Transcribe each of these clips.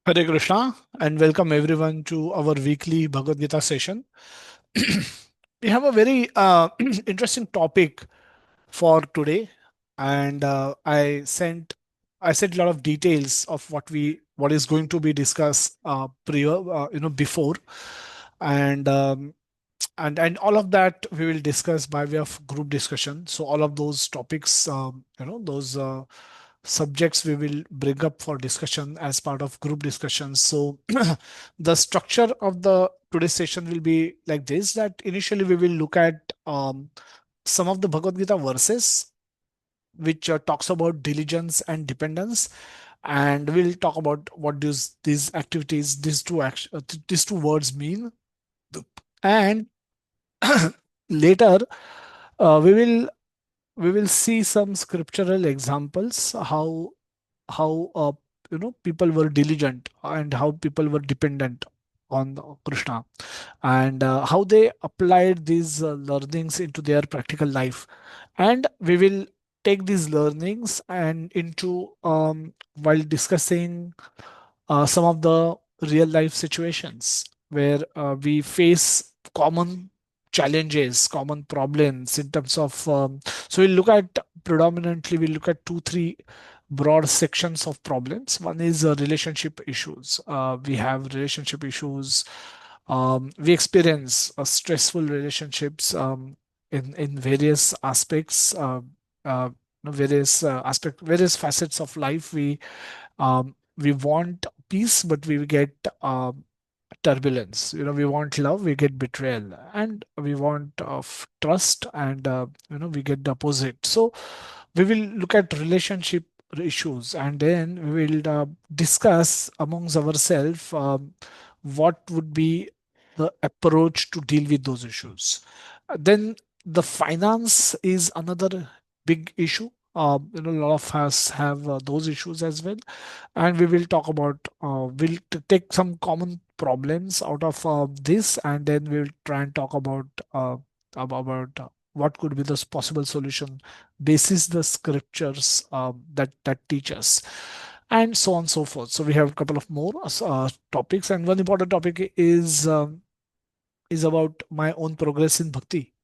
Hare Krishna and welcome everyone to our weekly Bhagavad Gita session. We have a very interesting topic for today, and I sent a lot of details of what is going to be discussed before, and and all of that we will discuss by way of group discussion. So all of those topics, those subjects we will bring up for discussion as part of group discussions. So the structure of the today's session will be like this: that initially we will look at some of the Bhagavad Gita verses which talks about diligence and dependence, and we'll talk about what these activities, these two words mean. And later we will see some scriptural examples how people were diligent and how people were dependent on Krishna, and how they applied these learnings into their practical life. And we will take these learnings and into while discussing some of the real life situations where we face common challenges, common problems in terms of. So we'll look at predominantly, we'll look at two, three broad sections of problems. One is relationship issues. We have relationship issues. We experience stressful relationships in various aspects. Various facets of life. We want peace, but we get turbulence. We want love, we get betrayal, and we want trust, and we get the opposite. So we will look at relationship issues, and then we will discuss amongst ourselves what would be the approach to deal with those issues. Then the finance is another big issue. A lot of us have those issues as well, and we will talk about take some common problems out of this, and then we'll try and talk about what could be the possible solution basis the scriptures that teach us, and so on and so forth. So we have a couple of more topics, and one important topic is about my own progress in bhakti.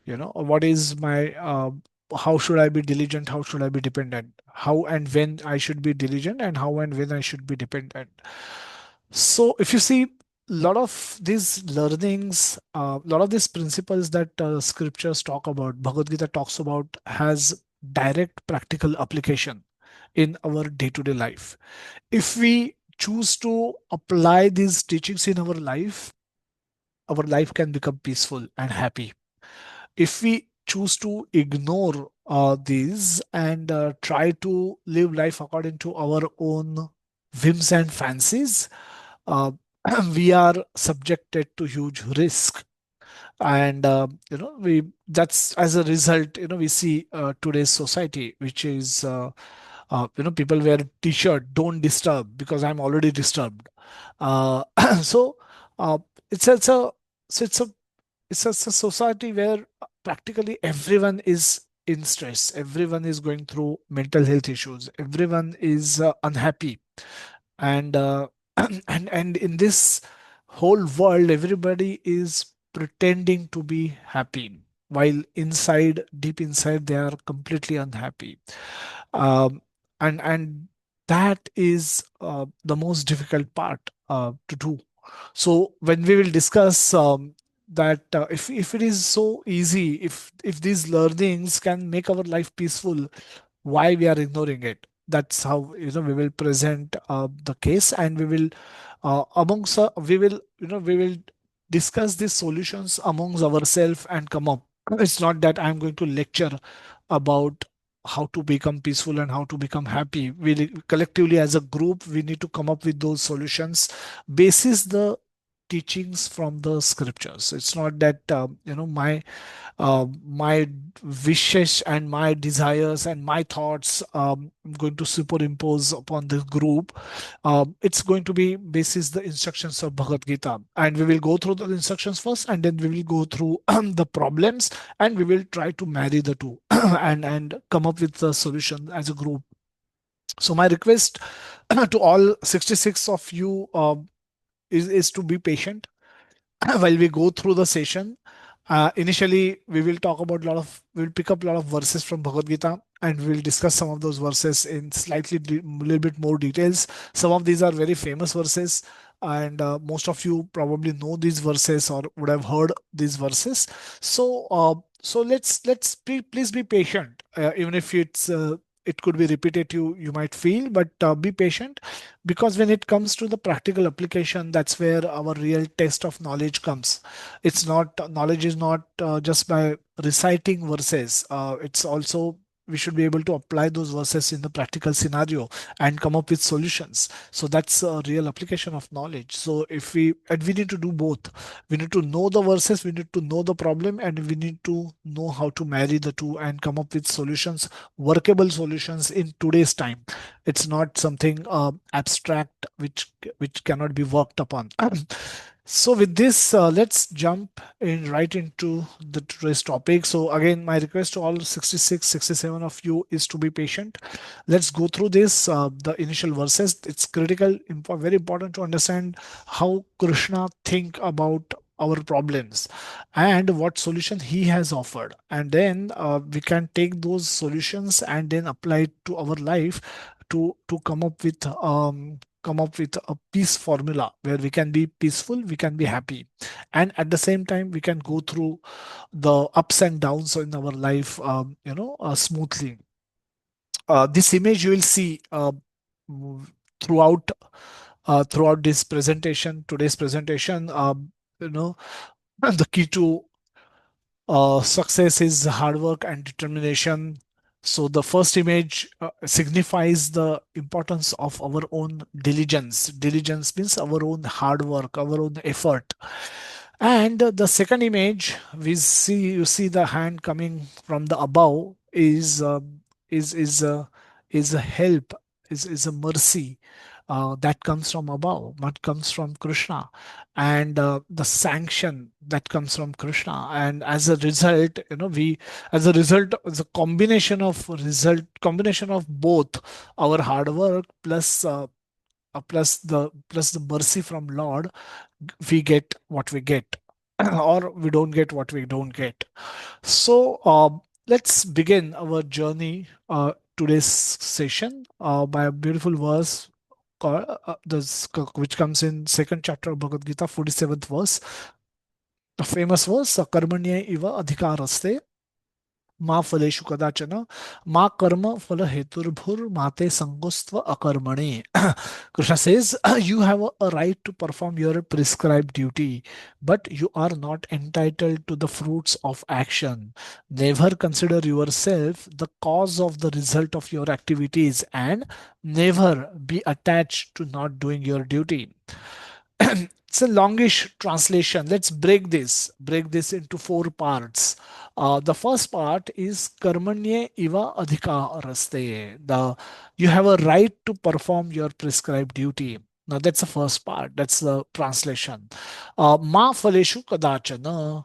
What is my how should I be diligent, how should I be dependent, how and when I should be diligent, and how and when I should be dependent. So if you see, lot of these learnings, lot of these principles that scriptures talk about, Bhagavad Gita talks about, has direct practical application in our day-to-day life. If we choose to apply these teachings in our life can become peaceful and happy. If we choose to ignore these and try to live life according to our own whims and fancies, uh, we are subjected to huge risk. And we that's as a result, we see today's society, which is people wear t-shirt, don't disturb because I'm already disturbed. uh, so uh, it's a, it's a so it's a society where practically everyone is in stress, everyone is going through mental health issues, everyone is unhappy, and and in this whole world everybody is pretending to be happy while inside, deep inside, they are completely unhappy. um, and that is the most difficult part to do. So when we will discuss that, if it is so easy, if these learnings can make our life peaceful, why we are ignoring it? That's how we will present the case, and we will amongst we will discuss these solutions amongst ourselves and come up. It's not that I'm going to lecture about how to become peaceful and how to become happy. We collectively as a group we need to come up with those solutions basis the teachings from the scriptures. It's not that my wishes and my desires and my thoughts I'm going to superimpose upon the group. It's going to be basis the instructions of Bhagavad Gita, and we will go through the instructions first, and then we will go through the problems, and we will try to marry the two and come up with the solution as a group. So my request to all 66 of you, is to be patient while we go through the session. Initially, we'll pick up a lot of verses from Bhagavad Gita, and we'll discuss some of those verses in little bit more details. Some of these are very famous verses, and most of you probably know these verses or would have heard these verses. So please be patient, even if it could be repetitive, you might feel, but be patient, because when it comes to the practical application, that's where our real test of knowledge comes. It's not Knowledge is not just by reciting verses. It's also we should be able to apply those verses in the practical scenario and come up with solutions. So that's a real application of knowledge. So if we and we need to do both. We need to know the verses, we need to know the problem, and we need to know how to marry the two and come up with solutions, workable solutions in today's time. It's not something abstract which cannot be worked upon. So with this, let's jump in right into the today's topic. So again, my request to all 66, 67 of you is to be patient. Let's go through this, the initial verses. It's very important to understand how Krishna think about our problems and what solution he has offered. And then we can take those solutions and then apply it to our life to come up with a peace formula where we can be peaceful, we can be happy, and at the same time we can go through the ups and downs in our life, smoothly. This image you will see throughout throughout this presentation, today's presentation. You know, the key to success is hard work and determination. So the first image signifies the importance of our own diligence. Diligence means our own hard work, our own effort. And the second image, you see the hand coming from the above is is a is a help, is a mercy that comes from above, what comes from Krishna, and the sanction that comes from Krishna. And as a result, as a result, the combination of both our hard work plus the mercy from Lord, we get what we get, or we don't get what we don't get. So let's begin our journey, today's session, by a beautiful verse which comes in second chapter of Bhagavad Gita, 47th verse. The famous verse, Karmanya iva adhikaraste Ma फलेषु कदाचन Ma karma फल हेतुर्भुर माते संगोस्त्व अकर्मणे. Krishna says, you have a right to perform your prescribed duty, but you are not entitled to the fruits of action. Never consider yourself the cause of the result of your activities, and never be attached to not doing your duty. It's a longish translation. Let's break this into four parts. The first part is karmanye iva adhikaraste. You have a right to perform your prescribed duty. Now that's the first part. That's the translation. Ma faleshu kadachana.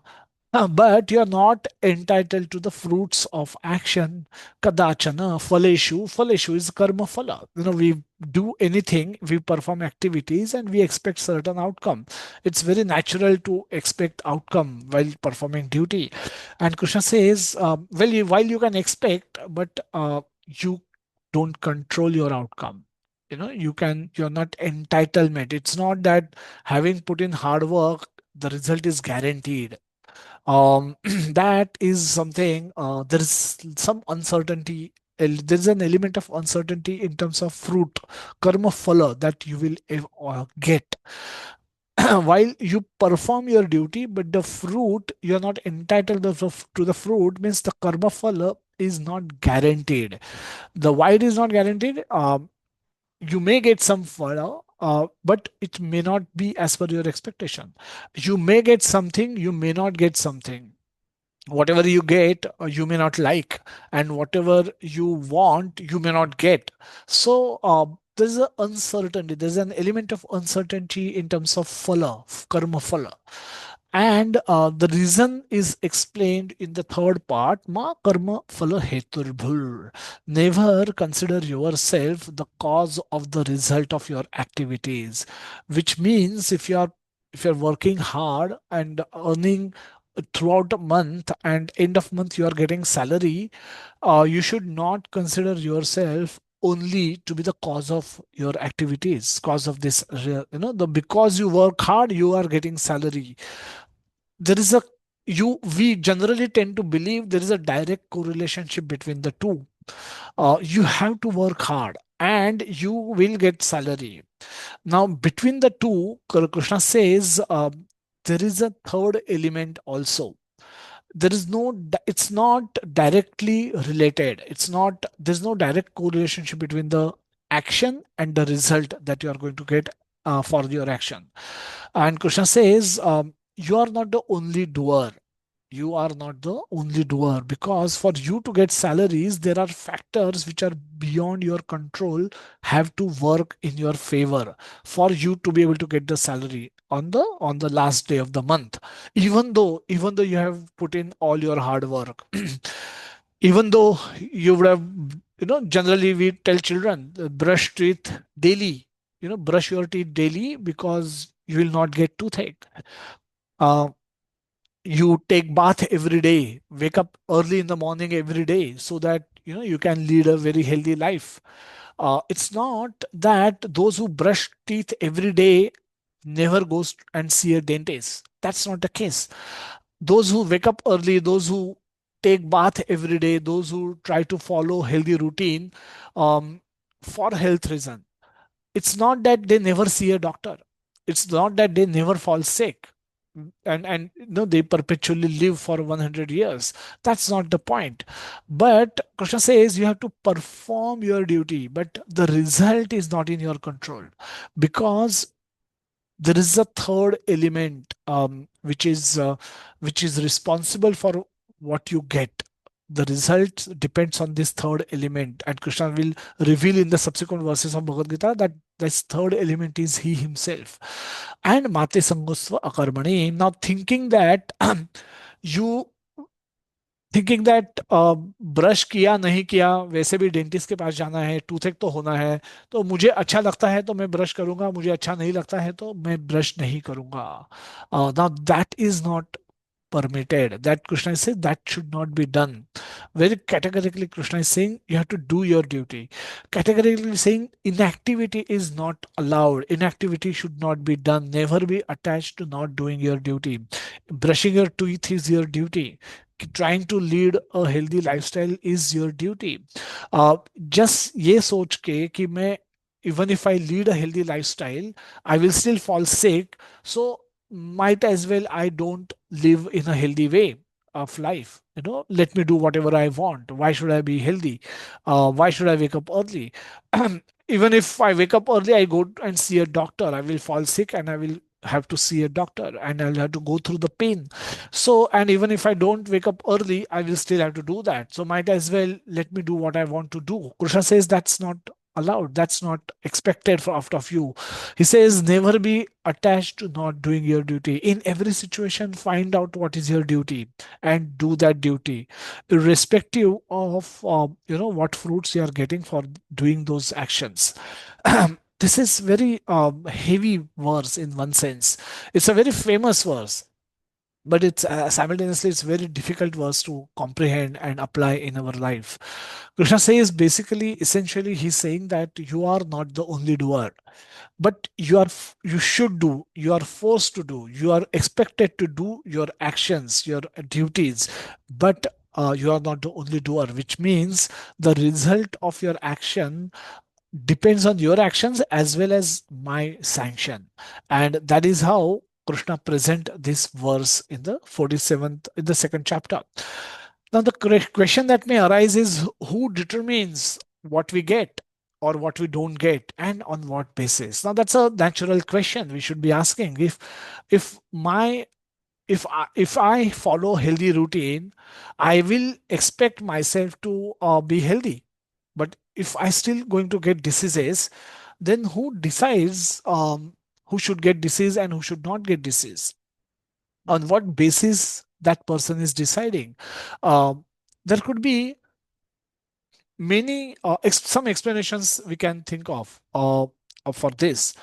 But you're not entitled to the fruits of action. Kadachana, faleshu. Faleshu is karma phala. We do anything, we perform activities, and we expect certain outcome. It's very natural to expect outcome while performing duty. And Krishna says, while you can expect, but you don't control your outcome. You're not entitlement. It's not that having put in hard work, the result is guaranteed. That is something, there is some uncertainty. There's an element of uncertainty in terms of fruit, karma phala, that you will get while you perform your duty. But the fruit, you're not entitled to the fruit, means the karma phala is not guaranteed. The why it is not guaranteed, you may get some phala, but it may not be as per your expectation. You may get something, you may not get something. Whatever you get, you may not like, and whatever you want, you may not get. So there's an uncertainty, there's an element of uncertainty in terms of phala, karma phala. And the reason is explained in the third part. Ma karma phala heturbhur. Never consider yourself the cause of the result of your activities. Which means if you're working hard and earning throughout a month, and end of month you are getting salary, you should not consider yourself only to be the cause of your activities, cause of this the because you work hard you are getting salary. There is a you We generally tend to believe there is a direct correlation between the two. You have to work hard and you will get salary. Now between the two, Krishna says, there is a third element also. There is no It's not directly related. There's no direct correlation between the action and the result that you are going to get for your action. And Krishna says, you are not the only doer. You are not the only doer, because for you to get salaries there are factors which are beyond your control, have to work in your favor for you to be able to get the salary on the last day of the month. Even though you have put in all your hard work, even though you would have, generally we tell children, brush teeth daily, brush your teeth daily because you will not get toothache. uh, you take bath every day, wake up early in the morning every day, so that you can lead a very healthy life. It's not that those who brush teeth every day never goes and see a dentist. That's not the case. Those who wake up early, those who take bath every day, those who try to follow healthy routine, um, for health reason, it's not that they never see a doctor. It's not that they never fall sick, and they perpetually live for 100 years. That's not the point. But Krishna says you have to perform your duty, but the result is not in your control, because there is a third element, which is responsible for what you get. The result depends on this third element, and Krishna will reveal in the subsequent verses of Bhagavad Gita that this third element is he himself. And mate sangosva akarmani. Now you thinking that brush किया नहीं किया, वैसे भी dentist के पास जाना है, toothache तो होना है, तो मुझे अच्छा लगता है तो मैं ब्रश करूंगा, मुझे अच्छा नहीं लगता है तो मैं ब्रश नहीं करूंगा. Now that is not permitted. That Krishna is saying that should not be done. Very categorically, Krishna is saying you have to do your duty. Categorically saying inactivity is not allowed. Inactivity should not be done. Never be attached to not doing your duty. Brushing your teeth is your duty. Trying to lead a healthy lifestyle is your duty. uh, just ये सोच के कि मैं, even if I lead a healthy lifestyle, I will still fall sick. So might as well I don't live in a healthy way of life. Let me do whatever I want. Why should I be healthy? Why should I wake up early? Even if I wake up early, I go and see a doctor, I will fall sick and I will have to see a doctor and I'll have to go through the pain. So, and even if I don't wake up early, I will still have to do that. So might as well let me do what I want to do. Krishna says that's not allowed. That's not expected out of you. He says, never be attached to not doing your duty. In every situation, find out what is your duty and do that duty, irrespective of what fruits you are getting for doing those actions. This is very heavy verse in one sense. It's a very famous verse, but it's simultaneously it's very difficult verse to comprehend and apply in our life. Krishna says basically, essentially, he's saying that you are not the only doer, but you should do, you are forced to do, you are expected to do your actions, your duties, but you are not the only doer, which means the result of your action depends on your actions as well as my sanction. And that is how Krishna present this verse in the 47th, in the second chapter. Now the question that may arise is, who determines what we get or what we don't get, and on what basis? Now that's a natural question we should be asking. If my if I follow healthy routine, I will expect myself to be healthy. But if I still going to get diseases, then who decides who should get disease and who should not get disease? on what basis that person is deciding. Um, there could be many some explanations we can think of for this.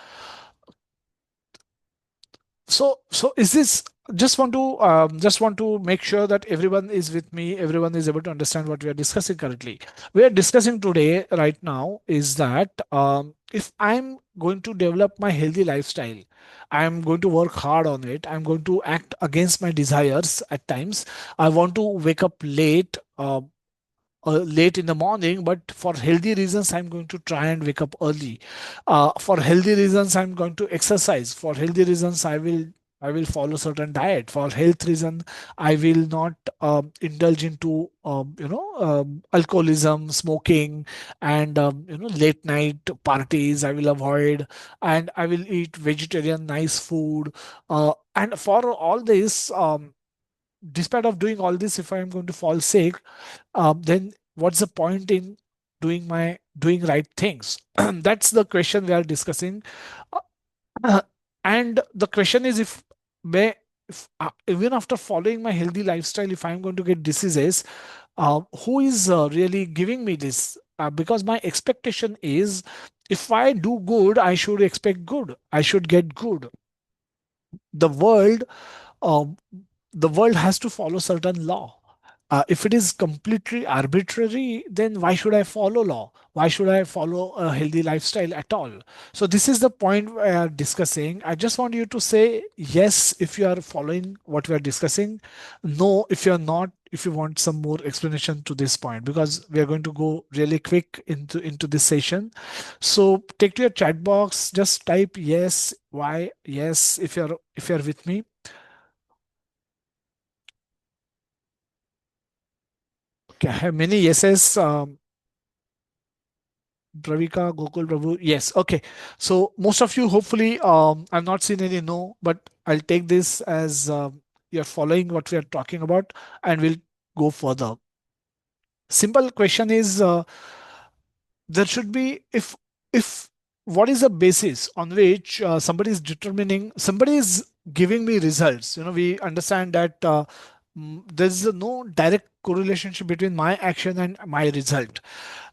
So is this, just want to make sure that everyone is with me, everyone is able to understand what we are discussing currently. We are discussing today right now is that if I'm going to develop my healthy lifestyle, I'm going to work hard on it, I'm going to act against my desires at times. I want to wake up late in the morning, but for healthy reasons, I'm going to try and wake up early. For healthy reasons, I'm going to exercise. For healthy reasons, I will follow certain diet. For health reason, I will not indulge into alcoholism, smoking, and late night parties. I will avoid, and I will eat vegetarian, nice food. And for all this, despite of doing all this, if I am going to fall sick, then what's the point in doing right things? That's the question we are discussing. Uh, and the question is, may if even after following my healthy lifestyle, if I'm going to get diseases, who is really giving me this? Because my expectation is, if I do good, I should expect good, I should get good. The world um, the world has to follow certain law. If it is completely arbitrary, then why should I follow law? Why should I follow a healthy lifestyle at all? So this is the point we are discussing. I just want you to say yes if you are following what we are discussing. No if you are not. If you want some more explanation to this point, because we are going to go really quick into this session. So take to your chat box. Just type yes. Why yes if you're with me. Okay, I have many yeses. Pravika, Gokul, Prabhu. Yes. Okay. So most of you, hopefully, I've not seen any no, but I'll take this as you're following what we are talking about, and we'll go further. Simple question is, there should be, if what is the basis on which somebody is determining, somebody is giving me results. We understand that there's no direct correlation between my action and my result,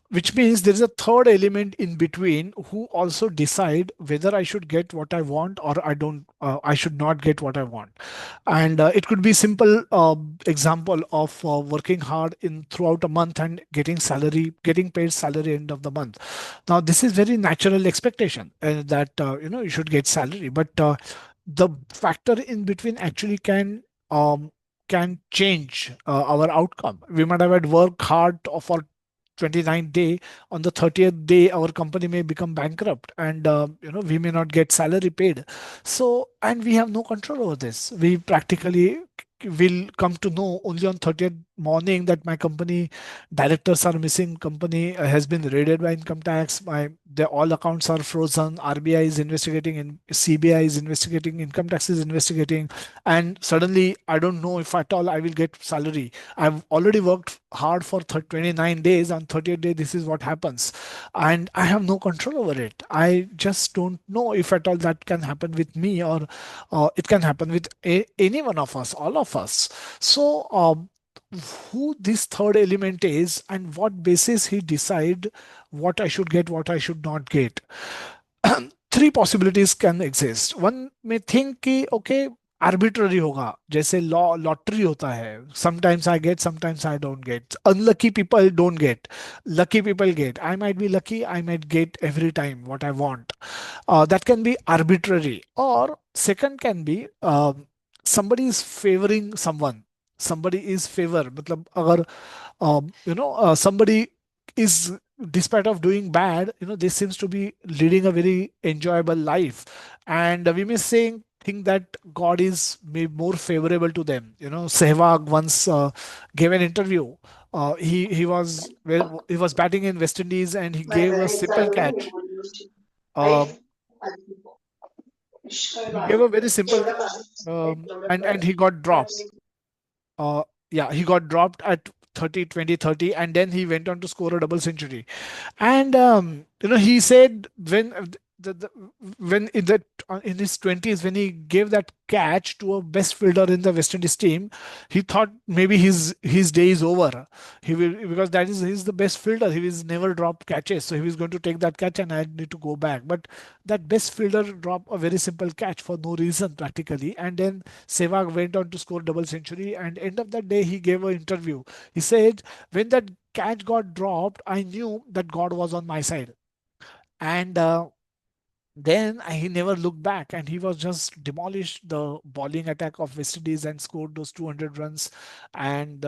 which means there is a third element in between who also decide whether I should get what I want or I should not get what I want. And it could be simple example of working hard in throughout a month and getting paid salary end of the month. Now this is very natural expectation, that you should get salary, but the factor in between actually can change our outcome. We might have had worked hard for 29th day. On the 30th day our company may become bankrupt, and we may not get salary paid. So, and we have no control over this. We practically will come to know only on 30th morning that my company directors are missing, company has been raided by income tax, all accounts are frozen, RBI is investigating and CBI is investigating, income tax is investigating, and suddenly I don't know if at all I will get salary. I've already worked hard for 29 days. On 30th day, this is what happens. And I have no control over it. I just don't know if at all that can happen with me, or it can happen with any one of us, all of us. So, who this third element is and what basis he decide what I should get, what I should not get. Three possibilities can exist. One may think कि okay, arbitrary होगा, जैसे lottery होता है. Sometimes I get, sometimes I don't get. Unlucky people don't get, lucky people get. I might be lucky, I might get every time what I want. That can be arbitrary. Or second can be, somebody is favoring someone. Somebody is favor, मतलब अगर somebody is, despite of doing bad, they seems to be leading a very enjoyable life, and we may saying think that God is more favorable to them. Sehwag once gave an interview. He was batting in West Indies, and he मैं gave a simple exam में catch. बोली उसकी Uh, आई इसका he gave बाद a very simple केवल catch, and he got dropped. बाद Yeah, he got dropped at 30, 20, 30, and then he went on to score a double century. And he said, when the when in the in his 20s, when he gave that catch to a best fielder in the West Indies team, he thought maybe his day is over. He will, because that is he's the best fielder. He will never drop catches, so he was going to take that catch, and I need to go back. But that best fielder dropped a very simple catch for no reason practically, and then Sehwag went on to score double century. And end of that day, he gave an interview. He said, when that catch got dropped, I knew that God was on my side. And then he never looked back, and he was just demolished the bowling attack of West Indies and scored those 200 runs. And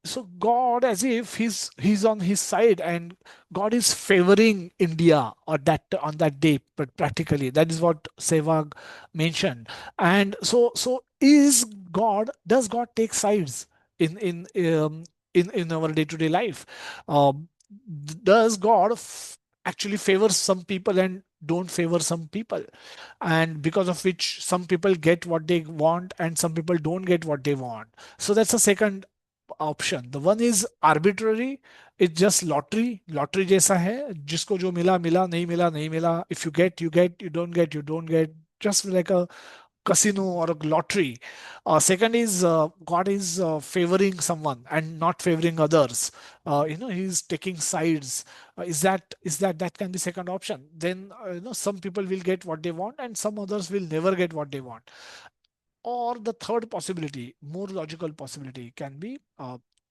so God, as if he's on his side, and God is favoring India or that on that day. But practically, that is what Sehwag mentioned. And so is God? Does God take sides in in our day to day life? Um, does God actually favors some people and don't favor some people, and because of which some people get what they want and some people don't get what they want? So that's the second option. The one is arbitrary. It's just lottery जैसा है, जिसको जो मिला मिला, नहीं मिला नहीं मिला. If you get, you get. You don't get, you don't get. Just like a casino or a lottery. Second is God is favoring someone and not favoring others. He's taking sides. Is that that can be second option? Then some people will get what they want and some others will never get what they want. Or the third possibility, more logical possibility, can be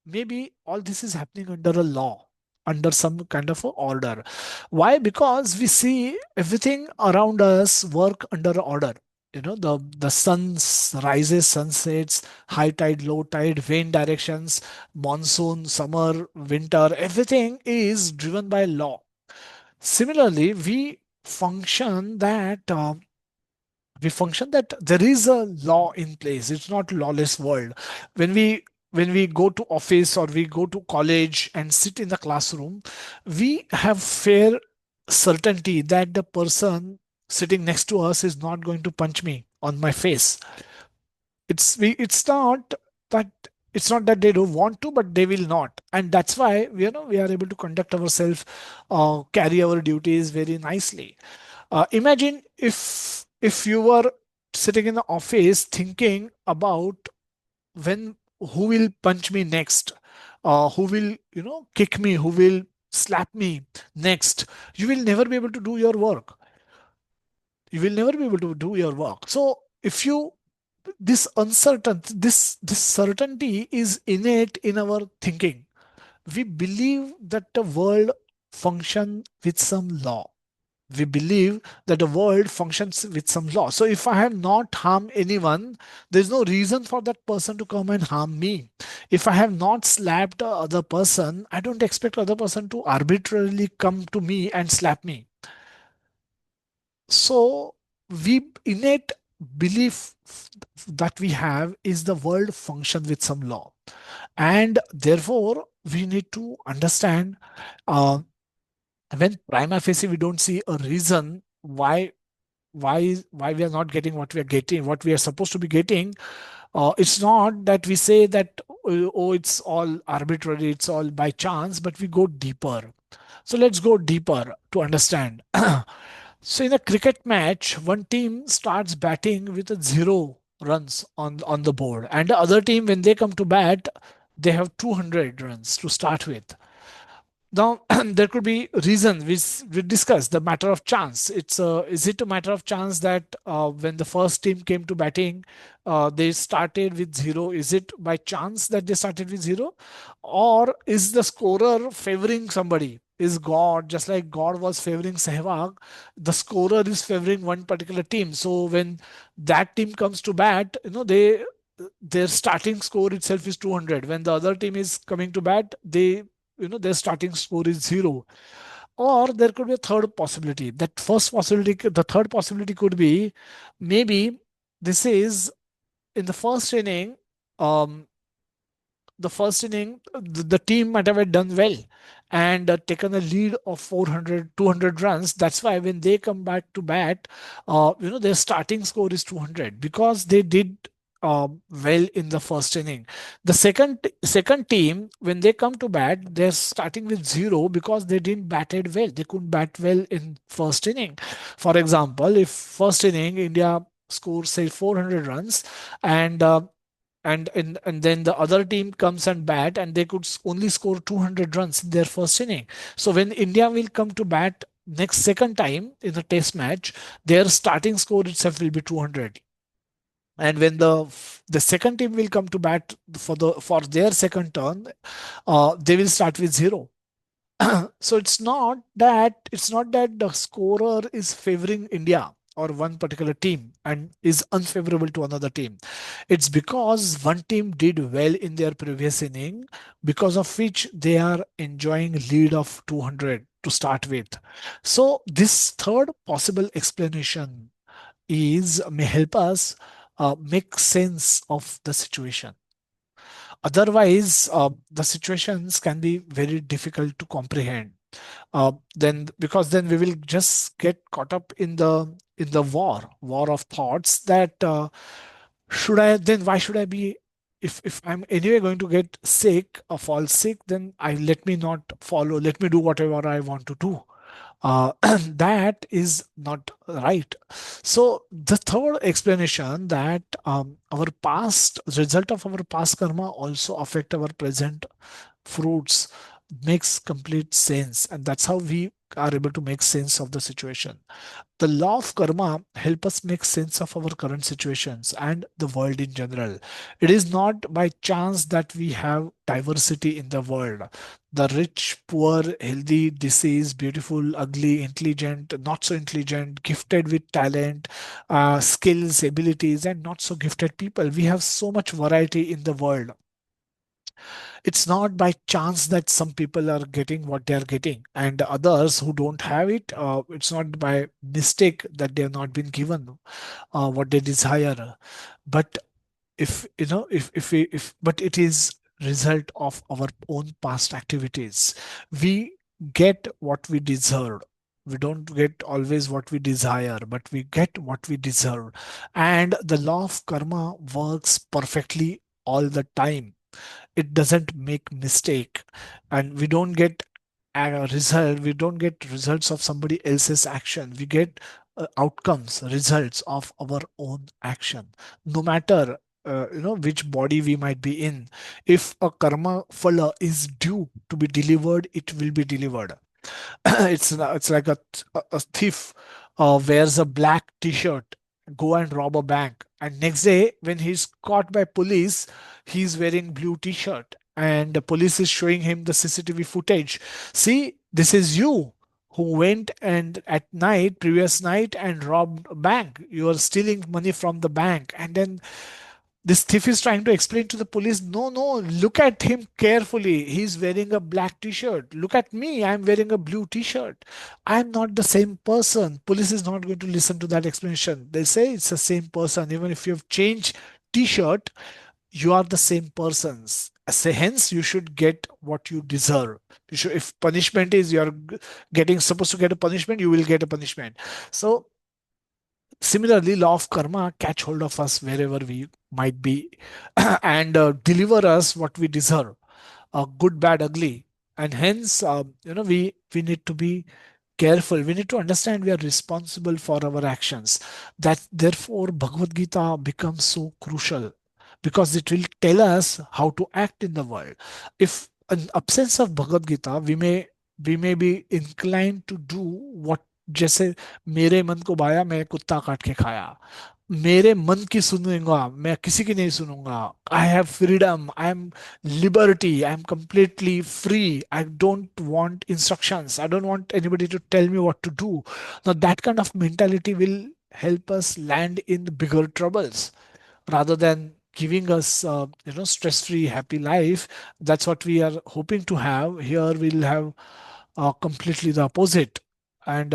maybe all this is happening under a law, under some kind of a order. Why? Because we see everything around us work under order. The sun rises, sunsets, high tide, low tide, wind directions, monsoon, summer, winter, everything is driven by law. Similarly, we function that there is a law in place. It's not lawless world. When we go to office or we go to college and sit in the classroom, we have fair certainty that the person sitting next to us is not going to punch me on my face. That it's not that they don't want to, but they will not. And that's why we are able to conduct ourselves, carry our duties very nicely. Imagine if you were sitting in the office thinking about when who will punch me next, who will kick me, who will slap me next. You will never be able to do your work. You will never be able to do your work. So if you this certainty is innate in our thinking. We believe that the world function with some law. We believe that the world functions with some law. So if I have not harmed anyone, there's no reason for that person to come and harm me. If I have not slapped the other person, I don't expect other person to arbitrarily come to me and slap me. So we innate belief that we have is the world function with some law, and therefore we need to understand, uh, when prima facie we don't see a reason why we are not getting what we are getting, what we are supposed to be getting. It's not that we say that, oh, it's all arbitrary, it's all by chance, but we go deeper. So let's go deeper to understand. So in a cricket match, one team starts batting with a 0 runs on the board, and the other team, when they come to bat, they have 200 runs to start with. Now, there could be reason we discussed the matter of chance. Is it a matter of chance that when the first team came to batting, they started with 0? Is it by chance that they started with 0, or is the scorer favoring somebody? Is God, just like God was favoring Sehwag, the scorer is favoring one particular team? So when that team comes to bat, their starting score itself is 200. When the other team is coming to bat, their starting score is 0. Or there could be a third possibility. The third possibility could be, maybe this is in um the first inning, the team might have done well and taken a lead of 400, 200 runs. That's why when they come back to bat, their starting score is 200, because they did well in the first inning. The second team, when they come to bat, they're starting with zero because they didn't batted well. They couldn't bat well in first inning. For example, if first inning India scores say 400 runs, and and then the other team comes and bat and they could only score 200 runs in their first inning. So when India will come to bat next second time in the test match, their starting score itself will be 200. And when the second team will come to bat for their second turn, they will start with zero. So it's not that the scorer is favoring India or one particular team and is unfavorable to another team. It's because one team did well in their previous inning, because of which they are enjoying lead of 200 to start with. So this third possible explanation is may help us make sense of the situation. Otherwise, the situations can be very difficult to comprehend. Then because then we will just get caught up in the war of thoughts that should I then why should I be, if I'm anyway going to get sick or fall sick, then I let me not follow, let me do whatever I want to do. That is not right. So the third explanation that our past result of our past karma also affect our present fruits makes complete sense, and that's how we are able to make sense of the situation. The law of karma help us make sense of our current situations and the world in general. It is not by chance that we have diversity in the world. The rich, poor, healthy, diseased, beautiful, ugly, intelligent, not so intelligent, gifted with talent, skills, abilities, and not so gifted people. We have so much variety in the world. It's not by chance that some people are getting what they are getting and others who don't have it, it's not by mistake that they have not been given what they desire. But if you know if we if but it is result of our own past activities. We get what we deserve. We don't get always what we desire, but we get what we deserve. And the law of karma works perfectly all the time. It doesn't make mistake, and we don't get a result, we don't get results of somebody else's action. We get outcomes, results of our own action, no matter which body we might be in. If a karma phala is due to be delivered, it will be delivered. It's like a thief wears a black t-shirt, go and rob a bank, and next day when he's caught by police, he's wearing blue t-shirt and the police is showing him the CCTV footage. See, this is you who went and at night, previous night, and robbed a bank. You are stealing money from the bank, and then this thief is trying to explain to the police, no, no, look at him carefully. He's wearing a black t shirt. Look at me, I'm wearing a blue t shirt. I'm not the same person. Police is not going to listen to that explanation. They say it's the same person. Even if you have changed t shirt, you are the same persons. Say, hence, you should get what you deserve. You should, if punishment is you're getting supposed to get a punishment, you will get a punishment. So similarly, law of karma catch hold of us wherever we might be and deliver us what we deserve, good, bad, ugly. And hence, we need to be careful. We need to understand we are responsible for our actions. That therefore, Bhagavad Gita becomes so crucial because it will tell us how to act in the world. If in absence of Bhagavad Gita, we may be inclined to do what, जैसे मेरे मन को भाया मैं कुत्ता काट के खाया, मेरे मन की सुनूंगा मैं किसी की नहीं सुनूंगा. I have freedom, I am liberty, I am completely free, I don't want instructions, I don't want anybody to tell me what to do. Now that kind of mentality will help us land in bigger troubles rather than giving us stress free happy life. That's what we are hoping to have. Here we'll have completely the opposite. And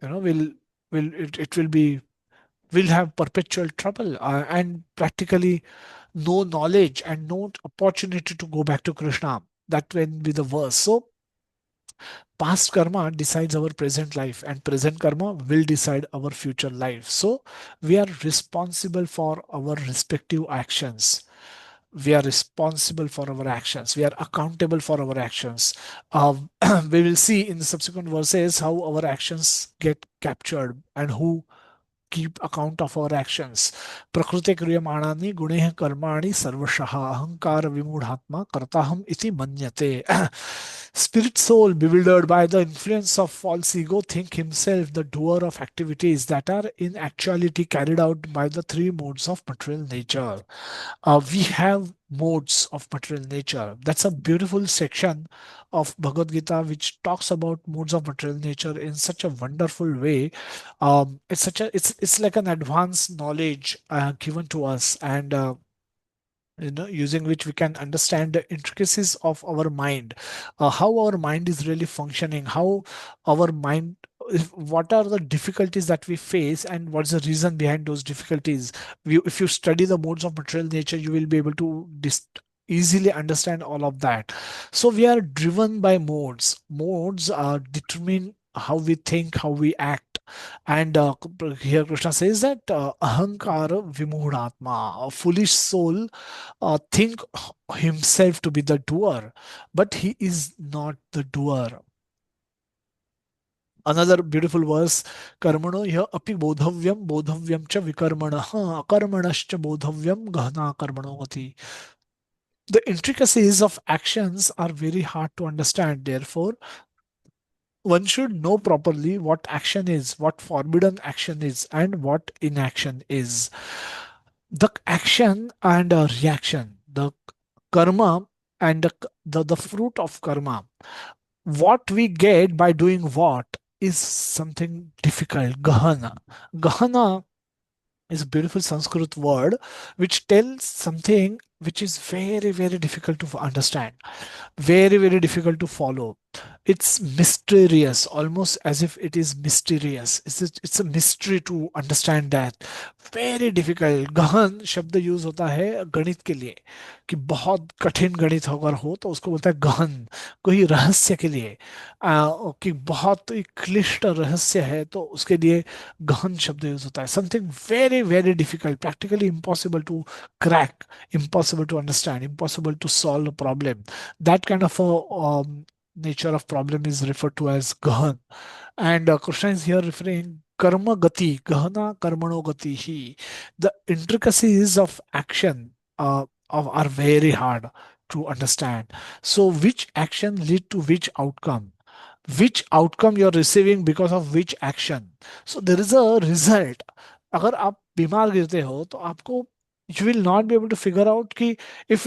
it will be, we'll have perpetual trouble and practically no knowledge and no opportunity to go back to Krishna. That will be the worst. So Past karma decides our present life, and present karma will decide our future life. So we are responsible for our respective actions. We are responsible for our actions. We are accountable for our actions. We will see in the subsequent verses how our actions get captured and who keep account of our actions. प्रकृते क्रियमाणानि गुणैः कर्माणि सर्वशः अहंकार विमूढ़ात्मा कर्ताहम इति मन्यते. Spirit soul, bewildered by the influence of false ego, think himself the doer of activities that are in actuality carried out by the three modes of material nature. We have modes of material nature. That's a beautiful section of Bhagavad Gita which talks about modes of material nature in such a wonderful way. It's like an advanced knowledge given to us, and using which we can understand the intricacies of our mind, how our mind is really functioning, how our mind, what are the difficulties that we face and what's the reason behind those difficulties. If you study the modes of material nature, you will be able to easily understand all of that. So we are driven by modes determine how we think, how we act. And here Krishna says that ahankara vimuhatma, a foolish soul, think himself to be the doer, but he is not the doer. Another beautiful verse, कर्मणो ह्य अपि बोधव्यम बोधव्यम च विकर्मणः अकर्मणश्च बोधव्यम गहना कर्मणो गति. The intricacies of actions are very hard to understand. Therefore, one should know properly what action is, what forbidden action is, and what inaction is. The action and a reaction, the karma and the fruit of karma. What we get by doing what is something difficult. Gahana. Gahana is a beautiful Sanskrit word which tells something which is very, very difficult to understand, very, very difficult to follow. It's mysterious, almost as if it is mysterious. It's a mystery to understand that. Very difficult. गहन शब्द use होता है गणित के लिए, कि बहुत कठिन गणित अगर हो तो उसको बोलता है गहन. कोई रहस्य के लिए कि बहुत ही क्लिष्ट रहस्य है तो उसके लिए गहन शब्द यूज होता है. Something very very difficult, practically impossible to crack, impossible to understand, impossible to solve a problem. That kind of a nature of problem is referred to as gahan. And Krishna is here referring karma gati, gahana karmano gati hi. The intricacies of action are very hard to understand. So which action lead to which outcome you're receiving because of which action. So there is a result. अगर आप बीमार गिरते हो तो आपको, you will not be able to figure out कि if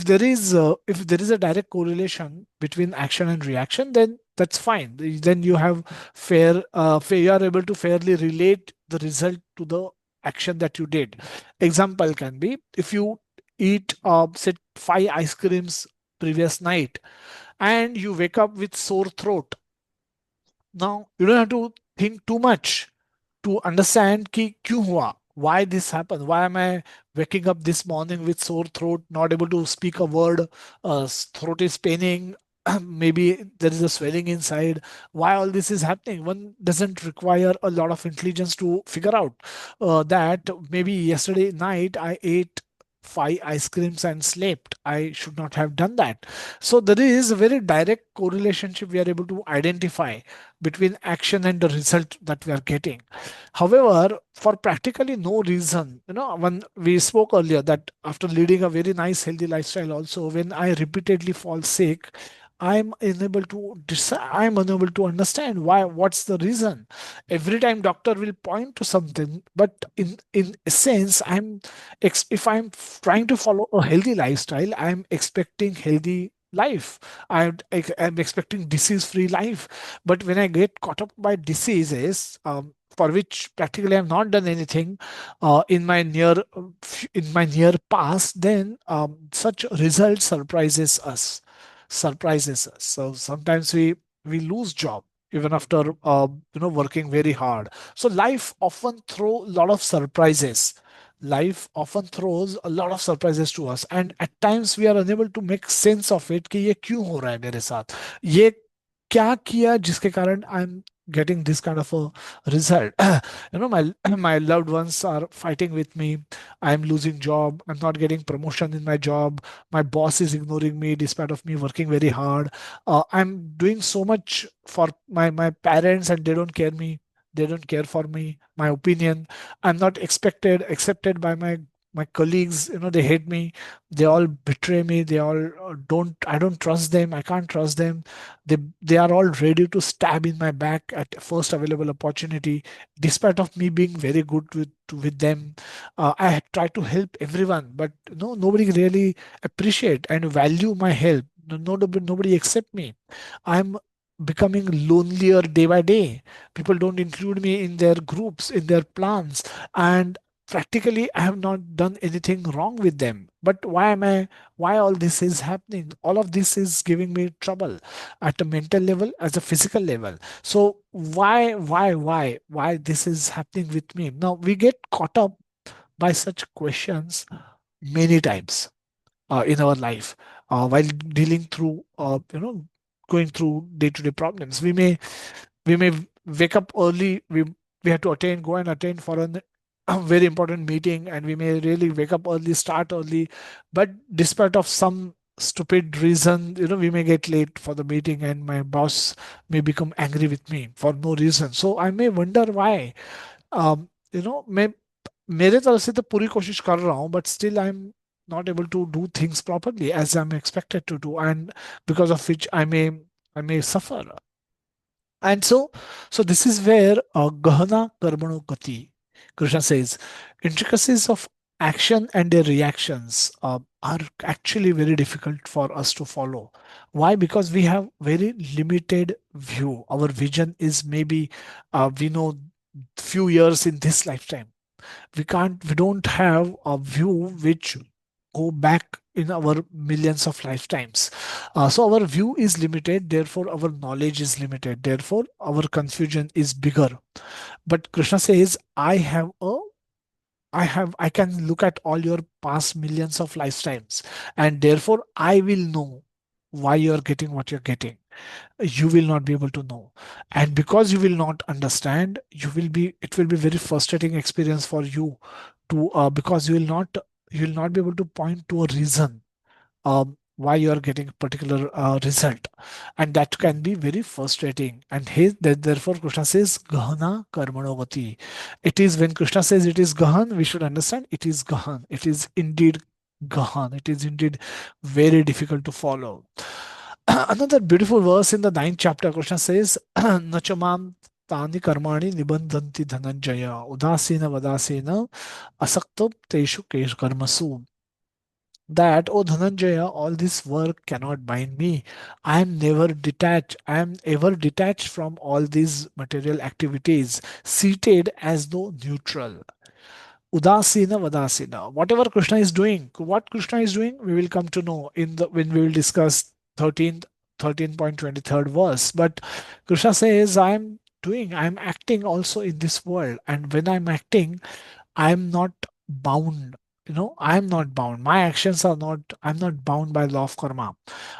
there is a direct correlation between action and reaction, then that's fine. Then you have you are able to fairly relate the result to the action that you did. Example can be, if you eat say 5 ice creams previous night and you wake up with sore throat. Now you don't have to think too much to understand कि क्यों हुआ, why this happened, why am I waking up this morning with sore throat, not able to speak a word, throat is paining, maybe there is a swelling inside, why all this is happening. One doesn't require a lot of intelligence to figure out that maybe yesterday night I ate 5 ice creams and slept. I should not have done that. So there is a very direct correlation we are able to identify between action and the result that we are getting. However, for practically no reason, when we spoke earlier that after leading a very nice healthy lifestyle also, when I repeatedly fall sick, I'm unable to understand what's the reason. Every time doctor will point to something, but in essence, if I'm trying to follow a healthy lifestyle, I'm expecting healthy life. I'm expecting disease-free life. But when I get caught up by diseases, for which practically I've not done anything in my near past, then such results surprises us. So sometimes we lose job even after working very hard. So life often throw a lot of surprises. Life often throws a lot of surprises to us, and at times we are unable to make sense of it कि ये क्यों हो रहा है मेरे साथ. ये क्या किया जिसके कारण I am getting this kind of a result. My my loved ones are fighting with me. I'm losing job. I'm not getting promotion in my job. My boss is ignoring me despite of me working very hard. I'm doing so much for my parents, and they don't care me. They don't care for me, my opinion. I'm not expected accepted by my colleagues. They hate me. They all betray me. They all don't. I don't trust them. I can't trust them. They are all ready to stab in my back at first available opportunity, despite of me being very good with them. I try to help everyone, but nobody really appreciate and value my help. Nobody accept me. I'm becoming lonelier day by day. People don't include me in their groups, in their plans, and practically I have not done anything wrong with them. But why all this is happening? All of this is giving me trouble at a mental level, as a physical level. So why this is happening with me? Now we get caught up by such questions many times in our life while dealing through going through day-to-day problems. We may wake up early. We have to attend go and attend for a very important meeting, and we may really wake up early, start early, but despite of some stupid reason, we may get late for the meeting, and my boss may become angry with me for no reason. So I may wonder why. मैं मेरे तरफ से तो पूरी कोशिश कर रहा हूँ, but still I'm not able to do things properly as I'm expected to do, and because of which I may suffer. And so this is where Gahana Karmano Gati, Krishna says, intricacies of action and their reactions are actually very difficult for us to follow. Why? Because we have very limited view. Our vision is maybe we know few years in this lifetime. We don't have a view which go back in our millions of lifetimes. So our view is limited, therefore our knowledge is limited, therefore our confusion is bigger. But Krishna says, I can look at all your past millions of lifetimes, and therefore I will know why you're getting what you're getting. You will not be able to know, and because you will not understand, it will be very frustrating experience for you to because you will not be able to point to a reason why you are getting a particular result, and that can be very frustrating. And therefore Krishna says gahana karmanavati. It is when Krishna says it is gahan, we should understand it is gahan. It is indeed gahan. It is indeed very difficult to follow. Another beautiful verse in the ninth chapter, Krishna says, Nachamam tani karmani nibandhanti dhananjaya udasina vadasina asaktam teshu kesh karmasu. That, oh Dhananjaya, all this work cannot bind me. I am never detached. I am ever detached from all these material activities, seated as though neutral. Udasina Vadasina. Whatever Krishna is doing, what Krishna is doing, we will come to know in the when we will discuss 13th 13.23rd verse. But Krishna says, I am acting also in this world. And when I'm acting, I'm not bound. I'm not bound. My actions are not, I'm not bound by law of karma.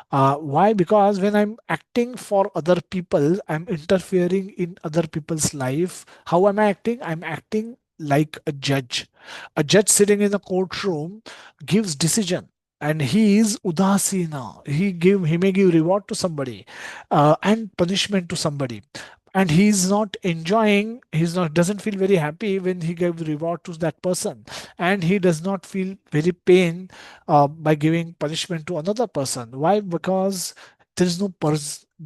Why? Because when I'm acting for other people, I'm interfering in other people's life. How am I acting? I'm acting like a judge. A judge sitting in a courtroom gives decision. And he is udasina. He may give reward to somebody and punishment to somebody, and he's not enjoying, he's not doesn't feel very happy when he gave reward to that person, and he does not feel very pain by giving punishment to another person. Why? Because there is no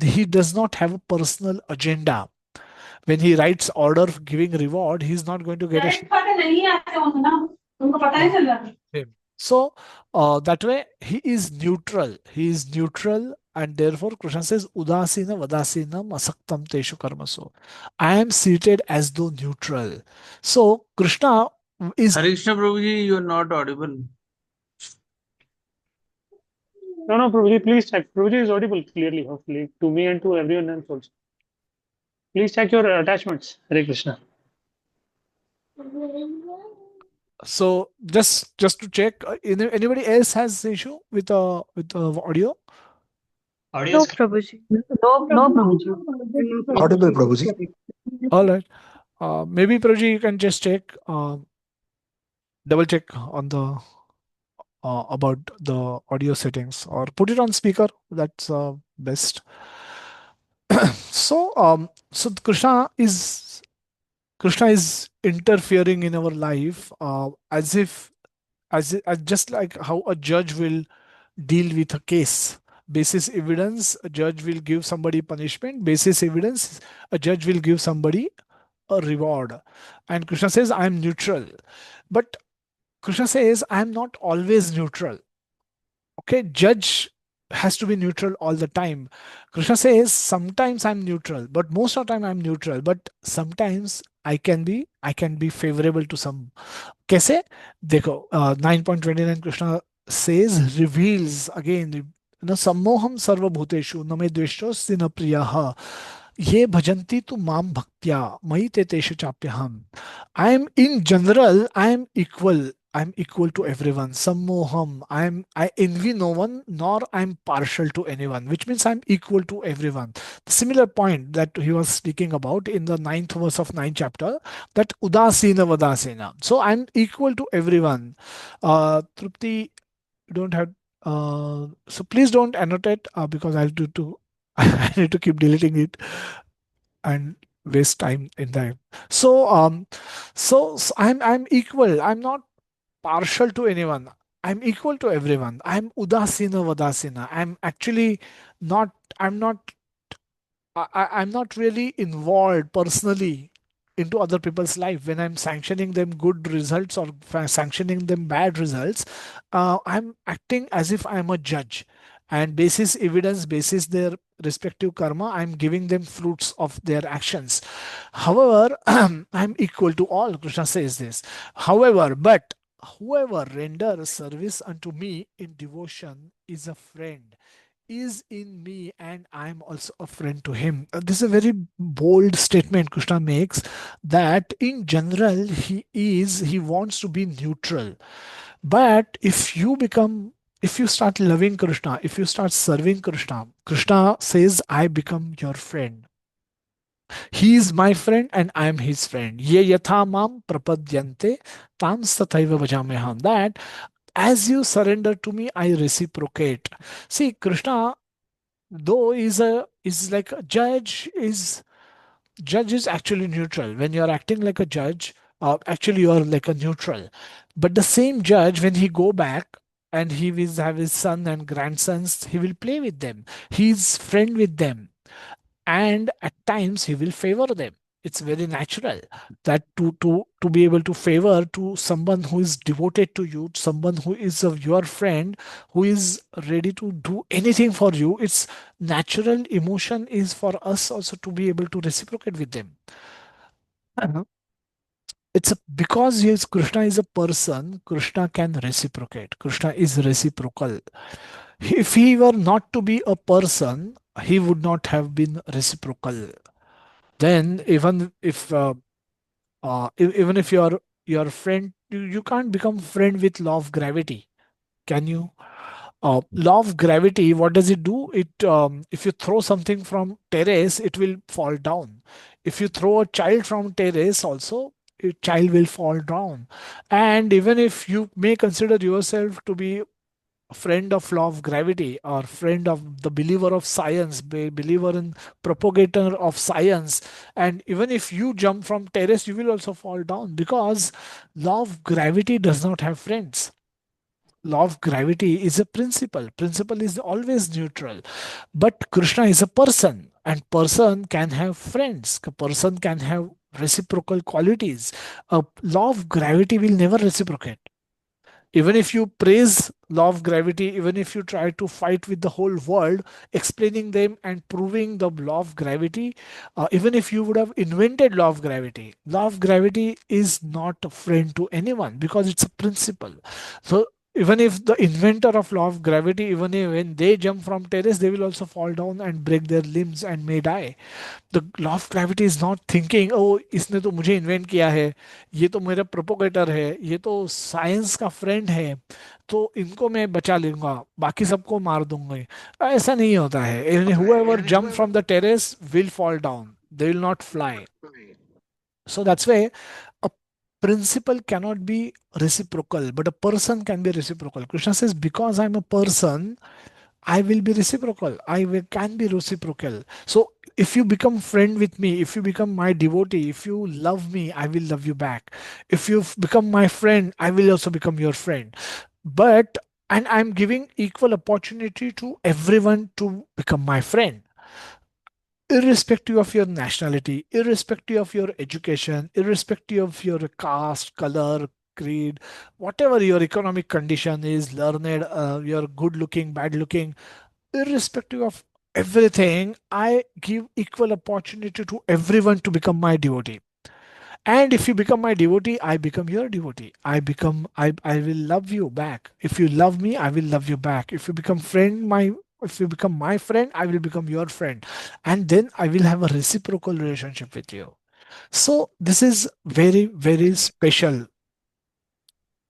he does not have a personal agenda. When he writes order giving reward, he's not going to get a him. So that way he is neutral. He is neutral, and therefore Krishna says, Udasina Vadasina Masaktam Teshu Karmaso. I am seated as though neutral. So Krishna is Hare Krishna Prabhuji, you are not audible. No, no, Prabhuji, please check. Prabhuji is audible clearly, hopefully, to me and to everyone else also. Please check your attachments. Hare Krishna. so just to check, anybody else has issue with audio? Audio No, is Prabhuji. No, Prabhuji. Audible, Prabhuji. All right. Maybe Prabhuji, you can just check, double check on the about the audio settings, or put it on speaker. That's best. So Krishna is interfering in our life, as if as just like how a judge will deal with a case. Basis evidence, a judge will give somebody punishment. Basis evidence, a judge will give somebody a reward. And Krishna says, I'm neutral. But Krishna says, I'm not always neutral. Okay, judge has to be neutral all the time. Krishna says, sometimes I'm neutral, but most of the time I'm neutral. But sometimes I can be favorable to some. कैसे देखो, 9.29 Krishna says, reveals again, न सम्मोहम सर्वभूतेषु न मे द्वेष्टोऽस्ति न प्रियः ये भजन्ति तु माम भक्त्या मयि ते तेषु चाप्यहम्. I am in general, I'm equal to everyone. Sammoham. I envy no one, nor I'm partial to anyone, which means I'm equal to everyone. The similar point that he was speaking about in the ninth verse of ninth chapter, that udasina vadasina. So I'm equal to everyone. Trupti, you don't have. So please don't annotate, because I'll do to. I need to keep deleting it and waste time in that. So I'm equal. I'm not partial to anyone. I'm equal to everyone. I'm udasina vadasina. I'm actually not. I'm not I'm not really involved personally into other people's life when I'm sanctioning them good results or sanctioning them bad results. I'm acting as if I'm a judge, and basis evidence, basis their respective karma, I'm giving them fruits of their actions. However, I'm equal to all. Krishna says this. However, but whoever renders service unto me in devotion is a friend, is in me, and I am also a friend to him. This is a very bold statement Krishna makes, that in general he wants to be neutral. But if you start loving Krishna, if you start serving Krishna, Krishna says, I become your friend. He is my friend and I am his friend. Ye yatha mam prapadyante tam sathaiva bhajameham. That as you surrender to me, I reciprocate. See, Krishna, though is like a judge is actually neutral. When you're acting like a judge, actually you are like a neutral. But the same judge, when he go back and he will have his son and grandsons, he will play with them, he's friend with them, and at times he will favor them. It's very natural that to be able to favor to someone who is devoted to you, someone who is of your friend, who is ready to do anything for you. It's natural emotion is for us also to be able to reciprocate with them. Uh, because Krishna is a person, Krishna can reciprocate. Krishna is reciprocal. If he were not to be a person, he would not have been reciprocal. Then even if your friend, you can't become friend with law of gravity, can you? Law of gravity, what does it do? It If you throw something from terrace, it will fall down. If you throw a child from terrace also, a child will fall down. And even if you may consider yourself to be friend of law of gravity or friend of the believer of science, believer in propagator of science, and even if you jump from terrace, you will also fall down, because law of gravity does not have friends. Law of gravity is a principle is always neutral. But Krishna is a person, and person can have friends, a person can have reciprocal qualities. A law of gravity will never reciprocate. Even if you praise law of gravity, even if you try to fight with the whole world explaining them and proving the law of gravity, even if you would have invented law of gravity is not a friend to anyone, because it's a principle. So Even if the inventor of law of gravity, even if when they jump from terrace, they will also fall down and break their limbs and may die. The law of gravity is not thinking, oh इसने तो मुझे invent किया है, ये तो मेरा propagator है, ये तो साइंस का फ्रेंड है, तो इनको मैं बचा लूंगा, बाकी सबको मार दूंगा. ऐसा नहीं होता है. Whoever jump from the terrace will fall down, they will not fly. So that's why a principle cannot be reciprocal, but a person can be reciprocal. Krishna says, because I'm a person, I will be reciprocal. Can be reciprocal. So if you become friend with me, if you become my devotee, if you love me, I will love you back. If you become my friend, I will also become your friend. But and I'm giving equal opportunity to everyone to become my friend, irrespective of your nationality, irrespective of your education, irrespective of your caste, color, creed, whatever your economic condition is, learned, you're good looking, bad looking, irrespective of everything, I give equal opportunity to everyone to become my devotee. And if you become my devotee, I become your devotee. I will love you back. If you love me, I will love you back. If you become my friend, I will become your friend. And then I will have a reciprocal relationship with you. So this is very, very special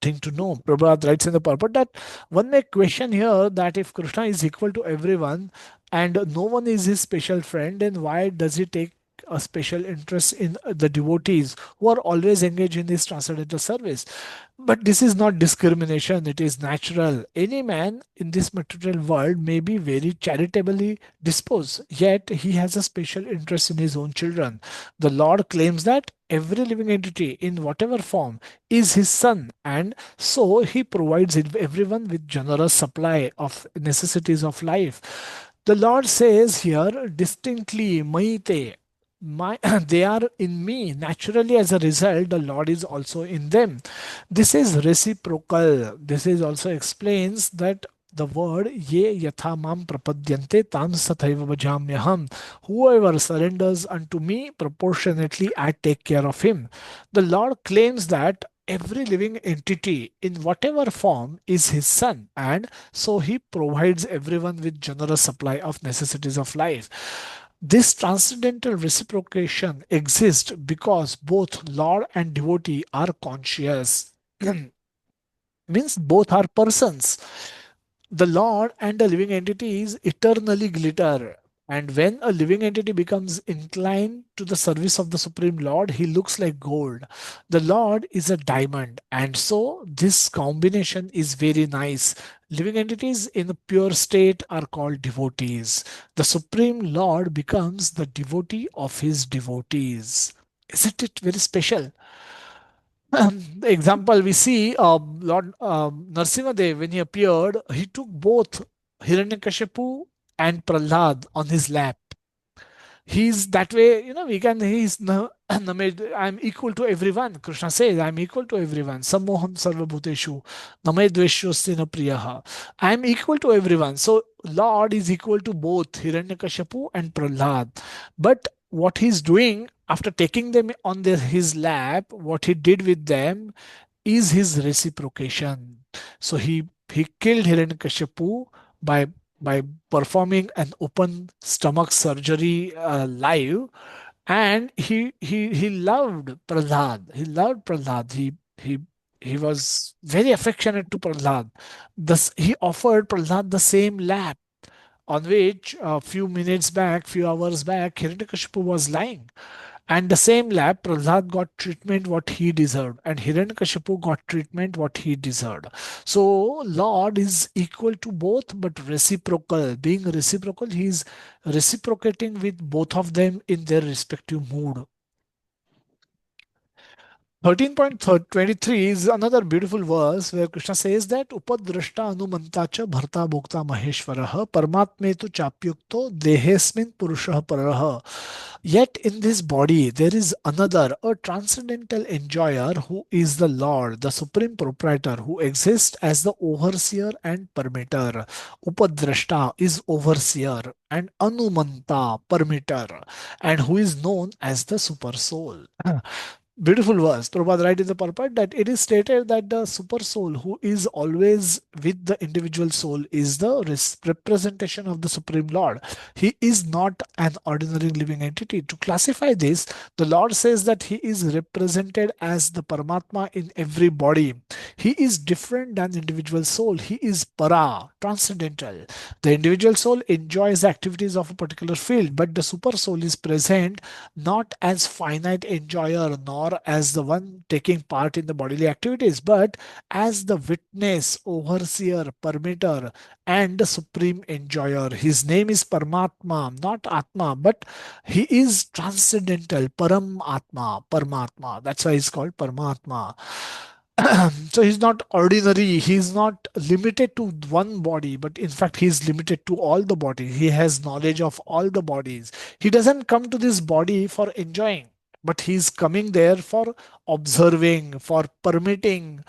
thing to know. Prabhupada writes in the purport that one may question here that if Krishna is equal to everyone and no one is his special friend, then why does he take a special interest in the devotees who are always engaged in this transcendental service? But this is not discrimination, it is natural. Any man in this material world may be very charitably disposed, yet he has a special interest in his own children. The Lord claims that every living entity, in whatever form, is his son, and so he provides everyone with generous supply of necessities of life. The Lord says here distinctly, Maite, my they are in me. Naturally, as a result, the Lord is also in them. This is reciprocal. This is also explains that the word ye yatha mam prapadyante tam sathaiva bhajamyaham. Whoever surrenders unto me, proportionately I take care of him. The Lord claims that every living entity in whatever form is his son, and so he provides everyone with generous supply of necessities of life. This transcendental reciprocation exists because both Lord and devotee are conscious. Means both are persons. The Lord and the living entities eternally glitter. And when a living entity becomes inclined to the service of the Supreme Lord, he looks like gold. The Lord is a diamond. And so this combination is very nice. Living entities in a pure state are called devotees. The Supreme Lord becomes the devotee of his devotees. Isn't it very special? The example we see Lord Narsimhadev, when he appeared, he took both Hiranyakashipu and Prahlad on his lap. He's that way, I'm equal to everyone. Krishna says, I'm equal to everyone. Samoham sarvabhuteshu, name dveshyosti na priyaha. I'm equal to everyone. So Lord is equal to both Hiranyakashipu and Prahlad. But what he's doing after taking them on his lap, what he did with them is his reciprocation. So he killed Hiranyakashipu by by performing an open stomach surgery live, and he loved Prahlad. He loved Prahlad. He he was very affectionate to Prahlad. Thus, he offered Prahlad the same lap on which a few minutes back, few hours back, Hiranyakashipu was lying. And the same lab, Prahlad got treatment what he deserved, and Hiranyakashipu got treatment what he deserved. So Lord is equal to both, but reciprocal. Being reciprocal, he is reciprocating with both of them in their respective mood. 13.23 is another beautiful verse where Krishna says that Upadrashta Anumantacha Bharta Bhokta Maheshwaraha Paramatmetu Chapyukto Dehesmin Purushah Paraha. Yet in this body there is another, a transcendental enjoyer who is the Lord, the supreme proprietor who exists as the overseer and permitter. Upadrashta is overseer and Anumanta permitter, and who is known as the super soul. Beautiful verse. Prabhupada write in the purport that it is stated that the super soul who is always with the individual soul is the representation of the Supreme Lord. He is not an ordinary living entity. To classify this, the Lord says that he is represented as the Paramatma in every body. He is different than individual soul. He is para, transcendental. The individual soul enjoys the activities of a particular field, but the super soul is present not as finite enjoyer nor as the one taking part in the bodily activities, but as the witness, overseer, permitter, and the supreme enjoyer. His name is Paramatma, not Atma, but he is transcendental, Param Atma, Paramatma. That's why he's called Paramatma. So he's not ordinary, he's not limited to one body, but in fact he's limited to all the bodies. He has knowledge of all the bodies. He doesn't come to this body for enjoying, but he's coming there for observing, for permitting,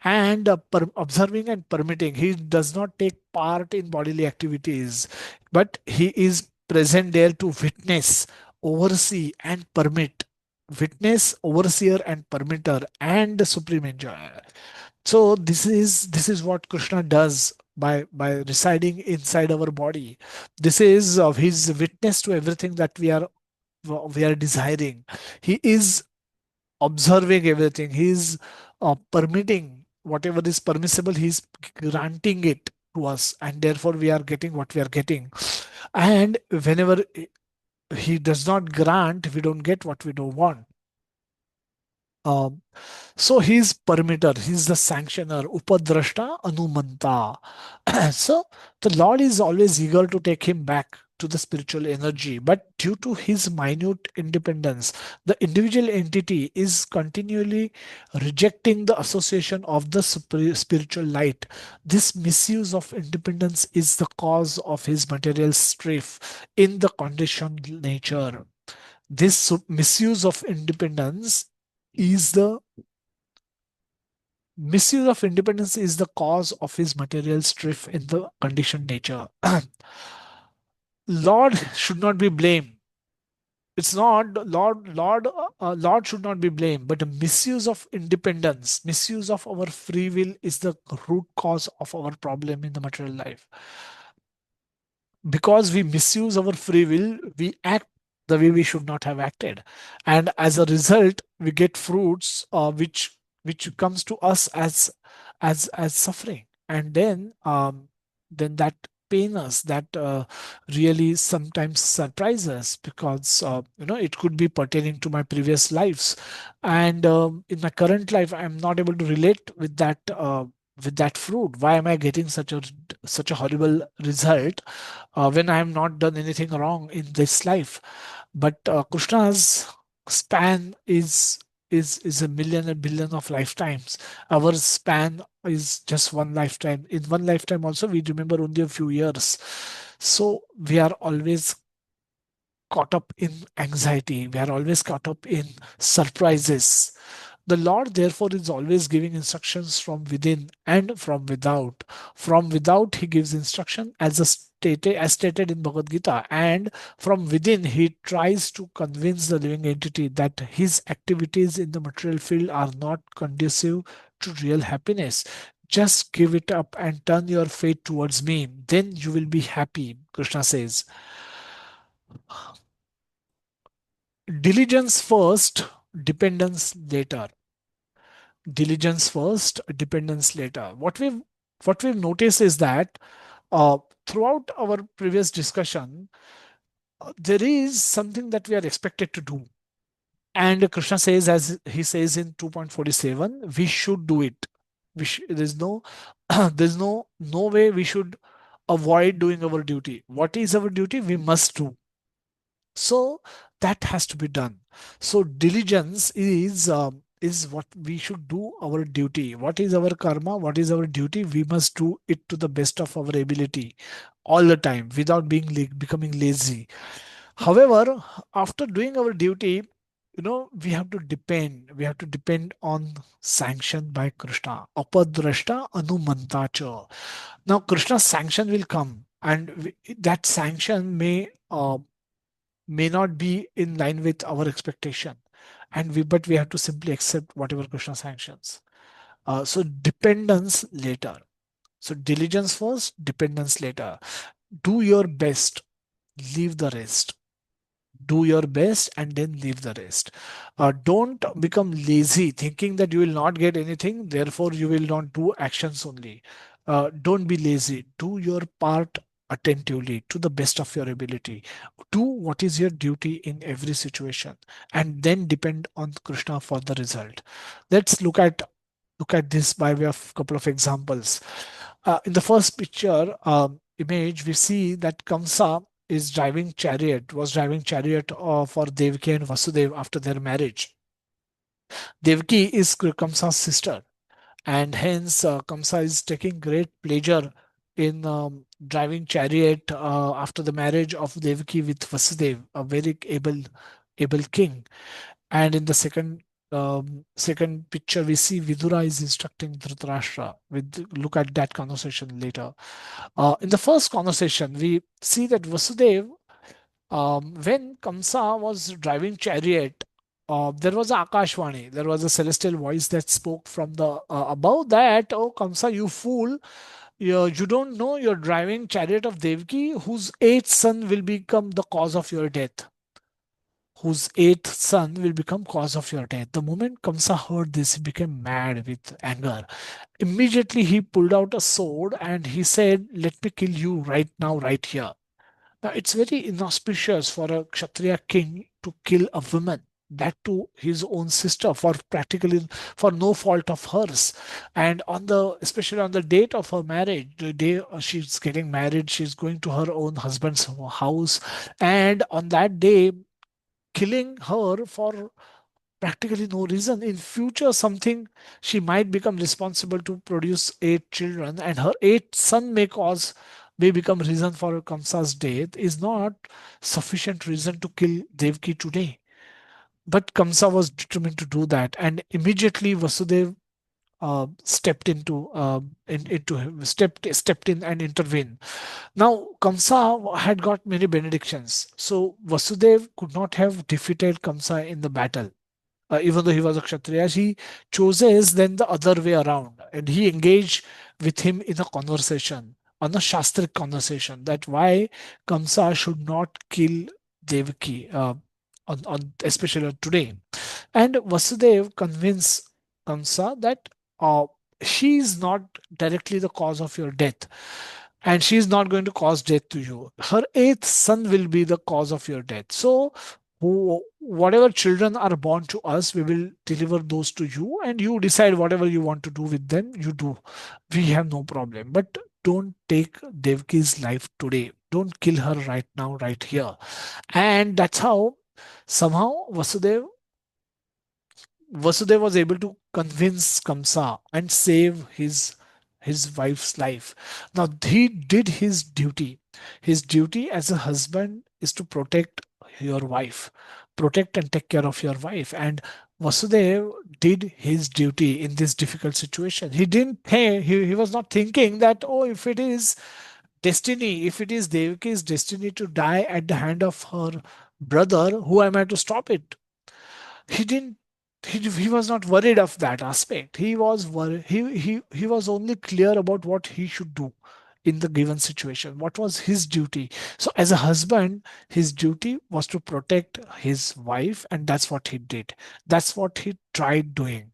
and observing and permitting. He does not take part in bodily activities, but he is present there to witness, oversee, and permit. Witness, overseer, and permitter, and the supreme enjoyer. So this is what Krishna does by residing inside our body. This is his witness to everything that we are desiring. He is observing everything. He is permitting whatever is permissible. He is granting it to us, and therefore we are getting what we are getting. And whenever he does not grant, we don't get what we don't want. Um, so he's permitter, he's the sanctioner, upadrashta, anumanta. So the Lord is always eager to take him back to the spiritual energy, but due to his minute independence, the individual entity is continually rejecting the association of the spiritual light. This misuse of independence is the cause of his material strife in the conditioned nature. This misuse of independence is the misuse of independence is the cause of his material strife in the conditioned nature. Lord should not be blamed. It's not Lord should not be blamed, but the misuse of independence, misuse of our free will is the root cause of our problem in the material life. Because we misuse our free will, we act the way we should not have acted, and as a result, we get fruits which comes to us as suffering, and then that pain us, that really sometimes surprise us, because it could be pertaining to my previous lives, and in my current life I'm not able to relate with that fruit. Why am I getting such a horrible result when I have not done anything wrong in this life? But Krishna's span is a million and billion of lifetimes. Our span is just one lifetime. In one lifetime, also we remember only a few years. So we are always caught up in anxiety. We are always caught up in surprises. The Lord, therefore, is always giving instructions from within and from without. From without, He gives instruction as stated in Bhagavad Gita, and from within, He tries to convince the living entity that his activities in the material field are not conducive to real happiness. Just give it up and turn your fate towards me. Then you will be happy, Krishna says. Diligence first, dependence later. Diligence first, dependence later. What we've noticed is that throughout our previous discussion, there is something that we are expected to do, and Krishna says, as he says in 2.47, we should do it. There's no there's no way we should avoid doing our duty. What is our duty? We must do. So that has to be done. So diligence is what we should do, our duty. What is our karma? What is our duty? We must do it to the best of our ability all the time without becoming lazy. However, after doing our duty, we have to depend on sanction by Krishna. Apadrashta anumantacha. Now Krishna's sanction will come, and that sanction may not be in line with our expectation. and we have to simply accept whatever Krishna sanctions. So dependence later. So diligence first, dependence later. Do your best, leave the rest. Do your best and then leave the rest. Don't become lazy thinking that you will not get anything, therefore you will not do actions only. Don't be lazy. Do your part attentively to the best of your ability. Do what is your duty in every situation, and then depend on Krishna for the result. Let's look at this by way of couple of examples. In the first picture image, we see that Kamsa was driving chariot for Devaki and Vasudev after their marriage. Devaki is Kamsa's sister, and hence Kamsa is taking great pleasure in driving chariot after the marriage of Devaki with Vasudev, a very able king. And in the second picture, we see Vidura is instructing Dhritarashtra. With look at that conversation later. In the first conversation, we see that Vasudev, when Kamsa was driving chariot, there was a Akashvani. There was a celestial voice that spoke from the above that, "Oh Kamsa, you fool! You don't know you're driving chariot of Devaki, whose eighth son will become the cause of your death." Whose eighth son will become cause of your death. The moment Kamsa heard this, he became mad with anger. Immediately he pulled out a sword and he said, "Let me kill you right now, right here." Now it's very inauspicious for a Kshatriya king to kill a woman, that to his own sister, for practically for no fault of hers. And on the especially on the date of her marriage, the day she's getting married, she's going to her own husband's house, and on that day killing her for practically no reason. In future, something she might become responsible to produce eight children, and her eighth son may become reason for Kamsa's death, is not sufficient reason to kill Devki today. But Kamsa was determined to do that, and immediately Vasudev stepped stepped in and intervened. Now, Kamsa had got many benedictions, so Vasudev could not have defeated Kamsa in the battle. Even though he was a Kshatriya, he chooses then the other way around, and he engaged with him in a conversation, on a Shastric conversation, that why Kamsa should not kill Devaki, on especially today. And Vasudev convinced Kamsa that uh, she is not directly the cause of your death, and she is not going to cause death to you. Her eighth son will be the cause of your death. So, whatever children are born to us, we will deliver those to you, and you decide whatever you want to do with them. You do. We have no problem. But don't take Devki's life today. Don't kill her right now, right here. And that's how somehow Vasudev was able to convince Kamsa and save his wife's life. Now he did his duty. His duty as a husband is to protect your wife, protect and take care of your wife. And Vasudev did his duty in this difficult situation. He didn't he was not thinking that, oh, if it is destiny, if it is Devaki's destiny to die at the hand of her brother, who am I to stop it? He didn't he was not worried of that aspect. He was worried, he was only clear about what he should do in the given situation, what was his duty. So as a husband, his duty was to protect his wife, and that's what he did. That's what he tried doing.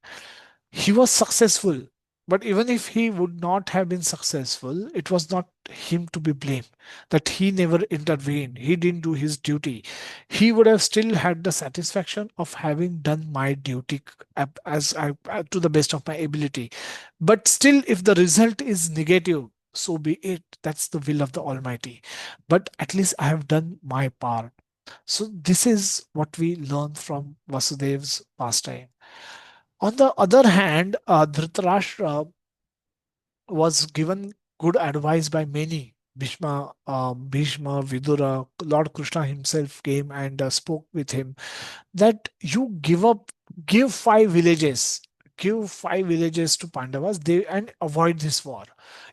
He was successful, but even if he would not have been successful, it was not him to be blamed, that he never intervened, he didn't do his duty. He would have still had the satisfaction of having done my duty to the best of my ability. But still, if the result is negative, so be it. That's the will of the Almighty. But at least I have done my part. So this is what we learn from Vasudev's pastime. On the other hand, Dhritarashtra was given good advice by many. Bhishma, Vidura, Lord Krishna himself came and spoke with him, that you give give five villages to Pandavas, and avoid this war.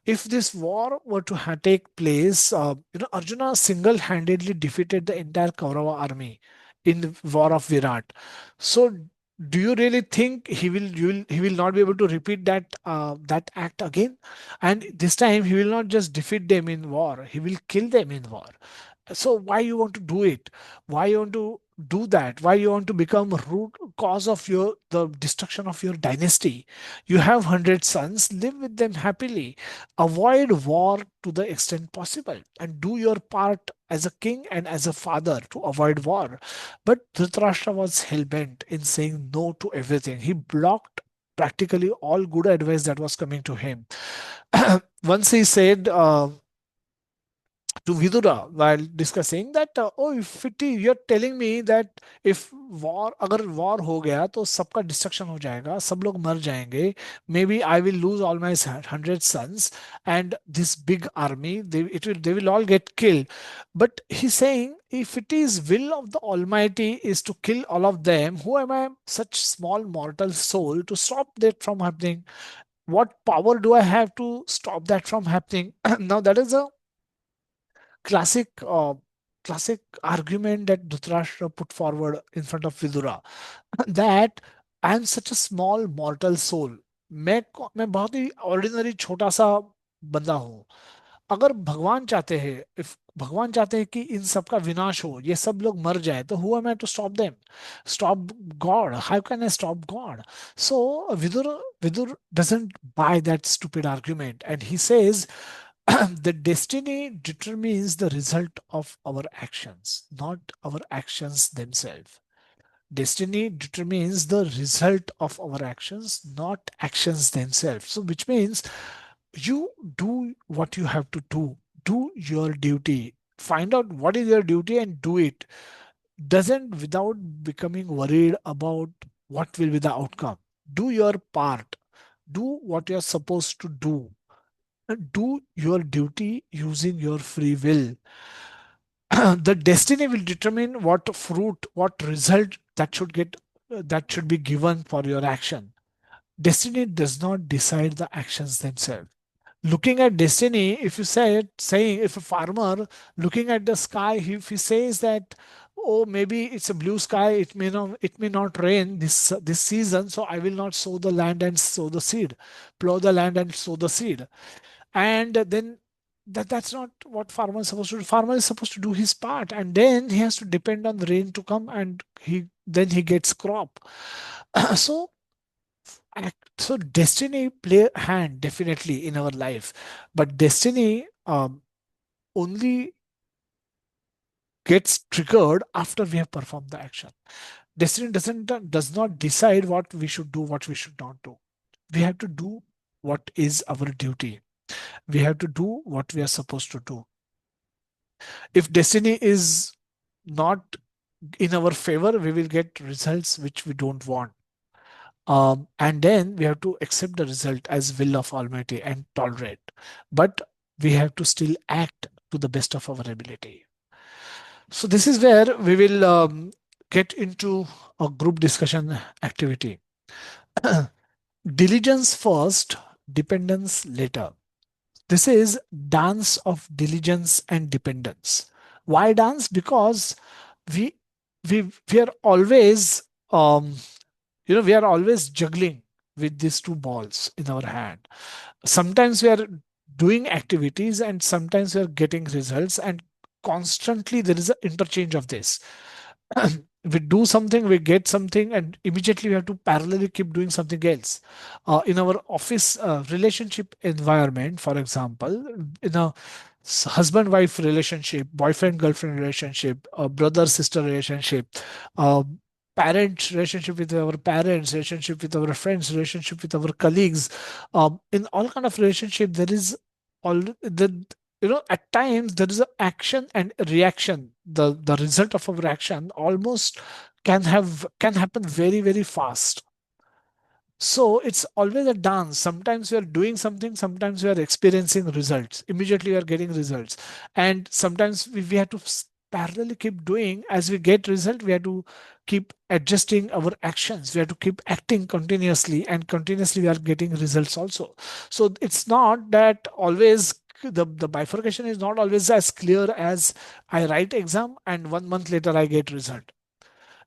If this war were to take place, Arjuna single-handedly defeated the entire Kaurava army in the war of Virat. So Do you really think he will not be able to repeat that act again? And this time he will not just defeat them in war, he will kill them in war. So why you want to do it? Why you want to do that? Why you want to become a root cause of your the destruction of your dynasty? You have 100 sons, live with them happily. Avoid war to the extent possible and do your part as a king and as a father to avoid war. But Dhritarashtra was hell-bent in saying no to everything. He blocked practically all good advice that was coming to him. Once he said, to Vidura while discussing that, oh, if you're telling me that if अगर war हो गया तो सबका destruction हो जाएगा, सब लोग मर जाएंगे, maybe I will lose all my 100 sons and this big army, they will all get killed. But he's saying, if it is will of the Almighty is to kill all of them, who am I, such small mortal soul, to stop that from happening? What power do I have to stop that from happening? Now that is a classic classic argument that Dhritarashtra put forward in front of Vidura, that I am such a small mortal soul. मैं बहुत ही ordinary छोटा सा बंदा हूँ. अगर भगवान चाहते हैं, इफ भगवान चाहते हैं कि इन सब का विनाश हो, ये सब लोग मर जाए, तो who am I to stop them? Stop God? How can I stop God? So Vidur doesn't buy that stupid argument, and he says the destiny determines the result of our actions, not our actions themselves. Destiny determines the result of our actions, not actions themselves. So, which means you do what you have to do, do your duty, find out what is your duty and do it. Doesn't without becoming worried about what will be the outcome. Do your part, do what you're supposed to do, do your duty using your free will. The destiny will determine what fruit, what result that should be given for your action. Destiny does not decide the actions themselves. Looking at destiny, if you saying if a farmer looking at the sky, if he says that, oh, maybe it's a blue sky, it may not rain this season, so I will not sow the land and sow the seed, plow the land and sow the seed. And then that's not what farmer is supposed to do. Farmer is supposed to do his part, and then he has to depend on the rain to come, and he gets crop. So so destiny play a hand definitely in our life, but destiny only gets triggered after we have performed the action. Destiny does not decide what we should do, what we should not do. We have to do what is our duty. We have to do what we are supposed to do. If destiny is not in our favor, we will get results which we don't want. And then we have to accept the result as will of Almighty and tolerate. But we have to still act to the best of our ability. So this is where we will get into a group discussion activity. Diligence first, dependence later. This is dance of diligence and dependence. Why dance? Because we we are always we are always juggling with these two balls in our hand. Sometimes we are doing activities and sometimes we are getting results, and constantly there is an interchange of this. We do something, we get something, and immediately we have to parallelly keep doing something else. In our office relationship environment, for example, in a husband wife relationship, boyfriend girlfriend relationship, brother sister relationship, uh, parent relationship with our parents, relationship with our friends, relationship with our colleagues, in all kind of relationship, there is all the at times there is a action and a reaction. The result of our action almost can happen very very fast. So it's always a dance. Sometimes we are doing something, sometimes we are experiencing results. Immediately we are getting results. And sometimes we have to parallelly keep doing. As we get result, we have to keep adjusting our actions. We have to keep acting continuously, and continuously we are getting results also. So it's not that always the bifurcation is not always as clear as I write exam and 1 month later I get result.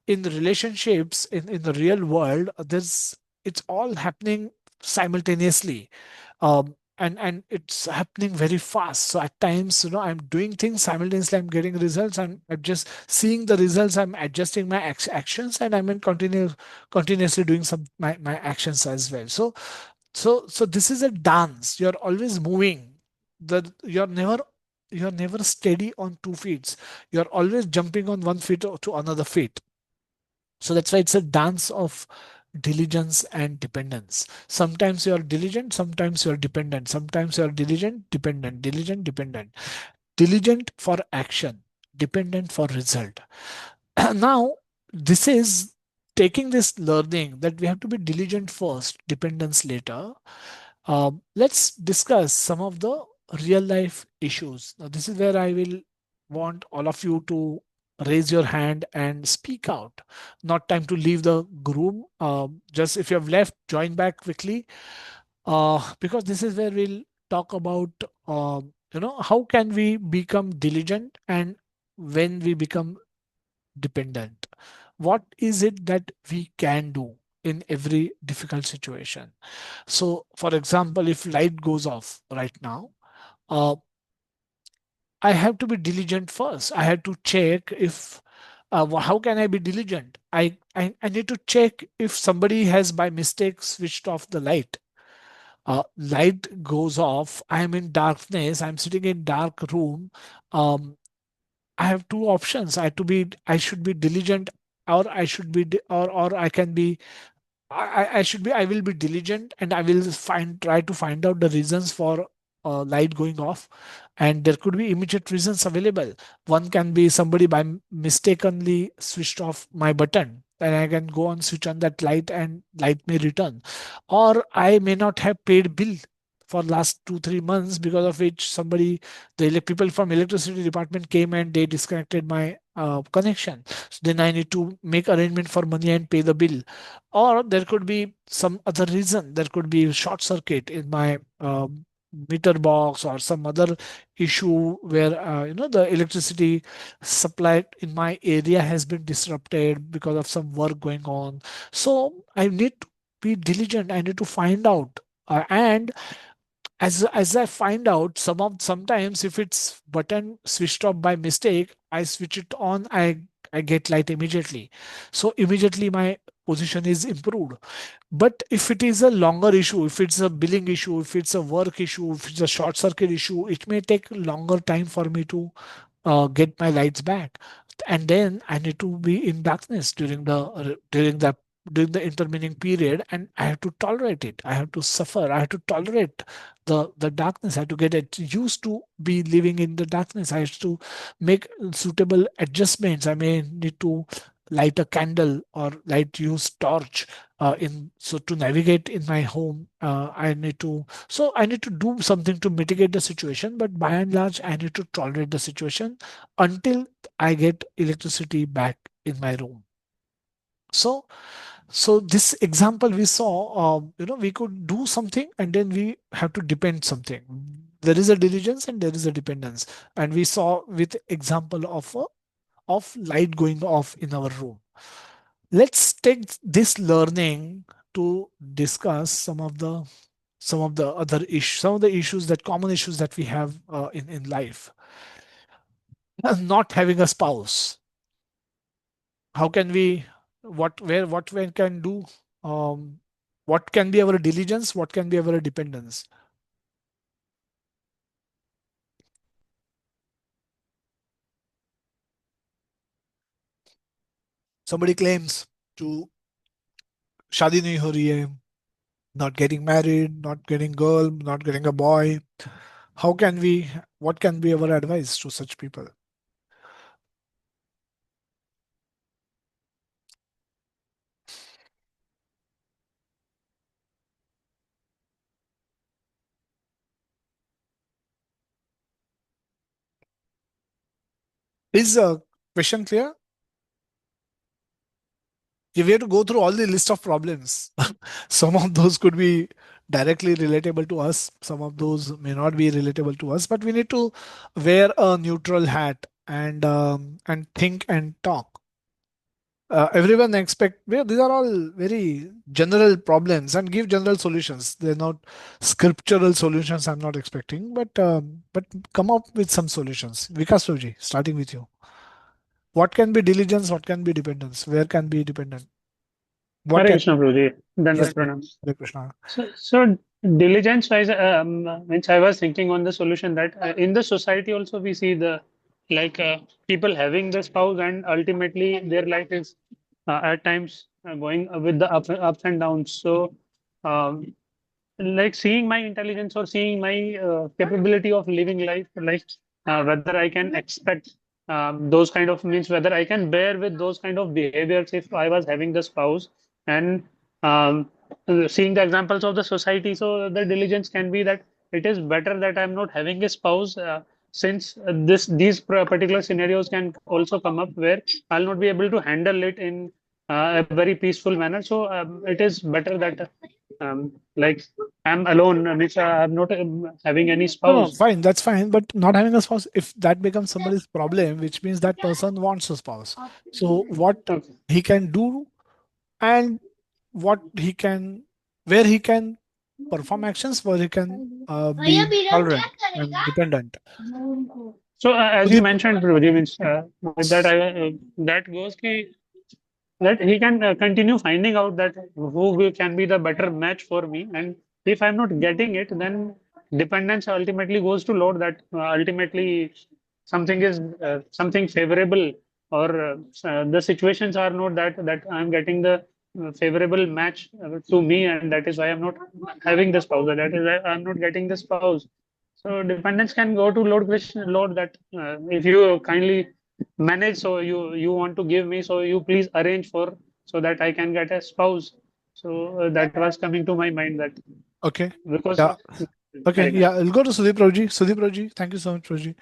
in the relationships in the real world, there's it's all happening simultaneously, and it's happening very fast. So at times, I'm doing things simultaneously, I'm getting results, I'm just seeing the results, I'm adjusting my actions, and I'm in continuously doing my actions as well. So this is a dance. You're always moving. You're never steady on 2 feet. You're always jumping on 1 feet to another feet. So that's why it's a dance of diligence and dependence. Sometimes you're diligent, sometimes you're dependent. Sometimes you're diligent, dependent, diligent, dependent. Diligent for action, dependent for result. Now, this is taking this learning that we have to be diligent first, dependence later. Let's discuss some of the real life issues. Now, this is where I will want all of you to raise your hand and speak out. Not time to leave the room. Just if you have left, join back quickly, because this is where we'll talk about how can we become diligent, and when we become dependent. What is it that we can do in every difficult situation? So, for example, if light goes off right now, uh, I have to be diligent first. I have to check if how can I be diligent? I need to check if somebody has by mistake switched off the light. Light goes off. I am in darkness. I'm sitting in dark room. Um, I have two options. I should be diligent, or I should be, or I can be I should be, I will be diligent, and I will try to find out the reasons for light going off. And there could be immediate reasons available. One can be somebody by mistakenly switched off my button, and I can go and switch on that light and light may return. Or I may not have paid bill for last 2 3 months, because of which people from electricity department came and they disconnected my connection. So then I need to make arrangement for money and pay the bill. Or there could be some other reason. There could be short circuit in my meter box, or some other issue where the electricity supply in my area has been disrupted because of some work going on. So I need to be diligent. I need to find out, and as I find out, sometimes if it's button switched off by mistake, I switch it on, I get light immediately. So immediately my position is improved. But if it is a longer issue, if it's a billing issue, if it's a work issue, if it's a short circuit issue, it may take longer time for me to get my lights back. And then I need to be in darkness during the intervening period, and I have to tolerate it. I have to suffer. I have to tolerate the darkness. I have to get used to be living in the darkness. I have to make suitable adjustments. I may need to light a candle or use torch in so to navigate in my home. I need to do something to mitigate the situation, but by and large I need to tolerate the situation until I get electricity back in my room. So so this example we saw, we could do something and then we have to depend something. There is a diligence and there is a dependence, and we saw with example of light going off in our room. Let's take this learning to discuss some of the other issues, some of the issues, that common issues that we have in life. Not having a spouse. How can we, what we can do, um, what can be our diligence, what can be our dependence? Somebody claims to शादी नहीं हो रही है, not getting married, not getting girl, not getting a boy. How can we, what can be our advice to such people? Is a question clear? If we have to go through all the list of problems, some of those could be directly relatable to us, some of those may not be relatable to us, but we need to wear a neutral hat and think and talk. Everyone expect, well, these are all very general problems and give general solutions. They're not scriptural solutions. I'm not expecting, but come up with some solutions. Vikas Soji, starting with you. What can be diligence? What can be dependence? Where can be dependent? What Hare can? Krishna, Prabhuji. Yes, Dandavat Pranam. Hare Krishna. So diligence wise, means I was thinking on the solution that in the society also we see the like people having the spouse and ultimately their life is at times going with the ups and downs. So um, like seeing my intelligence or seeing my capability of living life, like whether I can expect those kind of means whether I can bear with those kind of behaviors if I was having the spouse and um, seeing the examples of the society. So the diligence can be that it is better that I'm not having a spouse. Since these particular scenarios can also come up where I'll not be able to handle it in a very peaceful manner. So it is better that like I'm alone, means I'm not having any No, no, spouse. fine, that's fine. But not having a spouse, if that becomes somebody's problem, which means that person wants a spouse. So what Okay. he can do and what he can, where he can perform actions, where he can be tolerant and dependent. So as you Sudeep, mentioned, Prabhuji, means with that that goes ki that he can continue finding out that can be the better match for me, and if I'm not getting it, then dependence ultimately goes to Lord, that ultimately something is something favorable, or the situations are not that I'm getting the favorable match to me, and that is why I'm not having the spouse, that is why I'm not getting the spouse. So dependence can go to Lord Krishna, Lord, that if you kindly manage, so you want to give me, so you please arrange for, so that I can get a spouse. So that was coming to my mind, that okay. because Yeah. Okay. Yeah. I'll go to Sudeep Rauji. Sudeep Rauji, thank you so much, Rauji.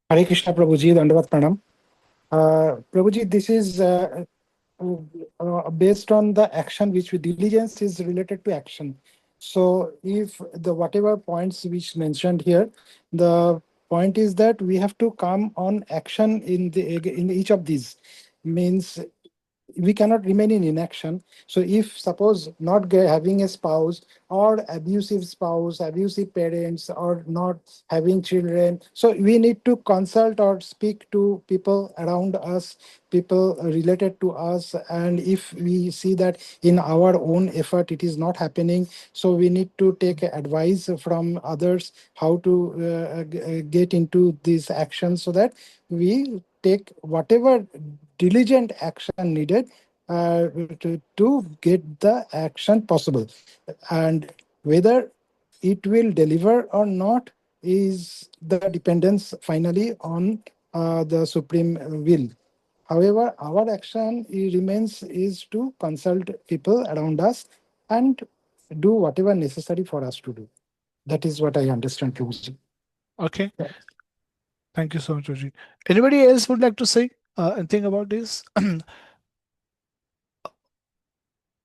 Hare Krishna Prabhuji, Dandavat Pranam. Prabhuji, this is based on the action which we diligence is related to action. So if the whatever points which mentioned here, the point is that we have to come on action in each of these. Means we cannot remain in inaction. So if suppose not having a spouse or abusive spouse, abusive parents, or not having children, so we need to consult or speak to people around us, people related to us, and if we see that in our own effort it is not happening, so we need to take advice from others how to get into these actions, so that we take whatever diligent action needed to get the action possible. And whether it will deliver or not is the dependence finally on the supreme will. However, our action remains is to consult people around us and do whatever necessary for us to do. That is what I understand, Prabhuji. Okay. Thank you so much, Rauji. Anybody else would like to say anything about this?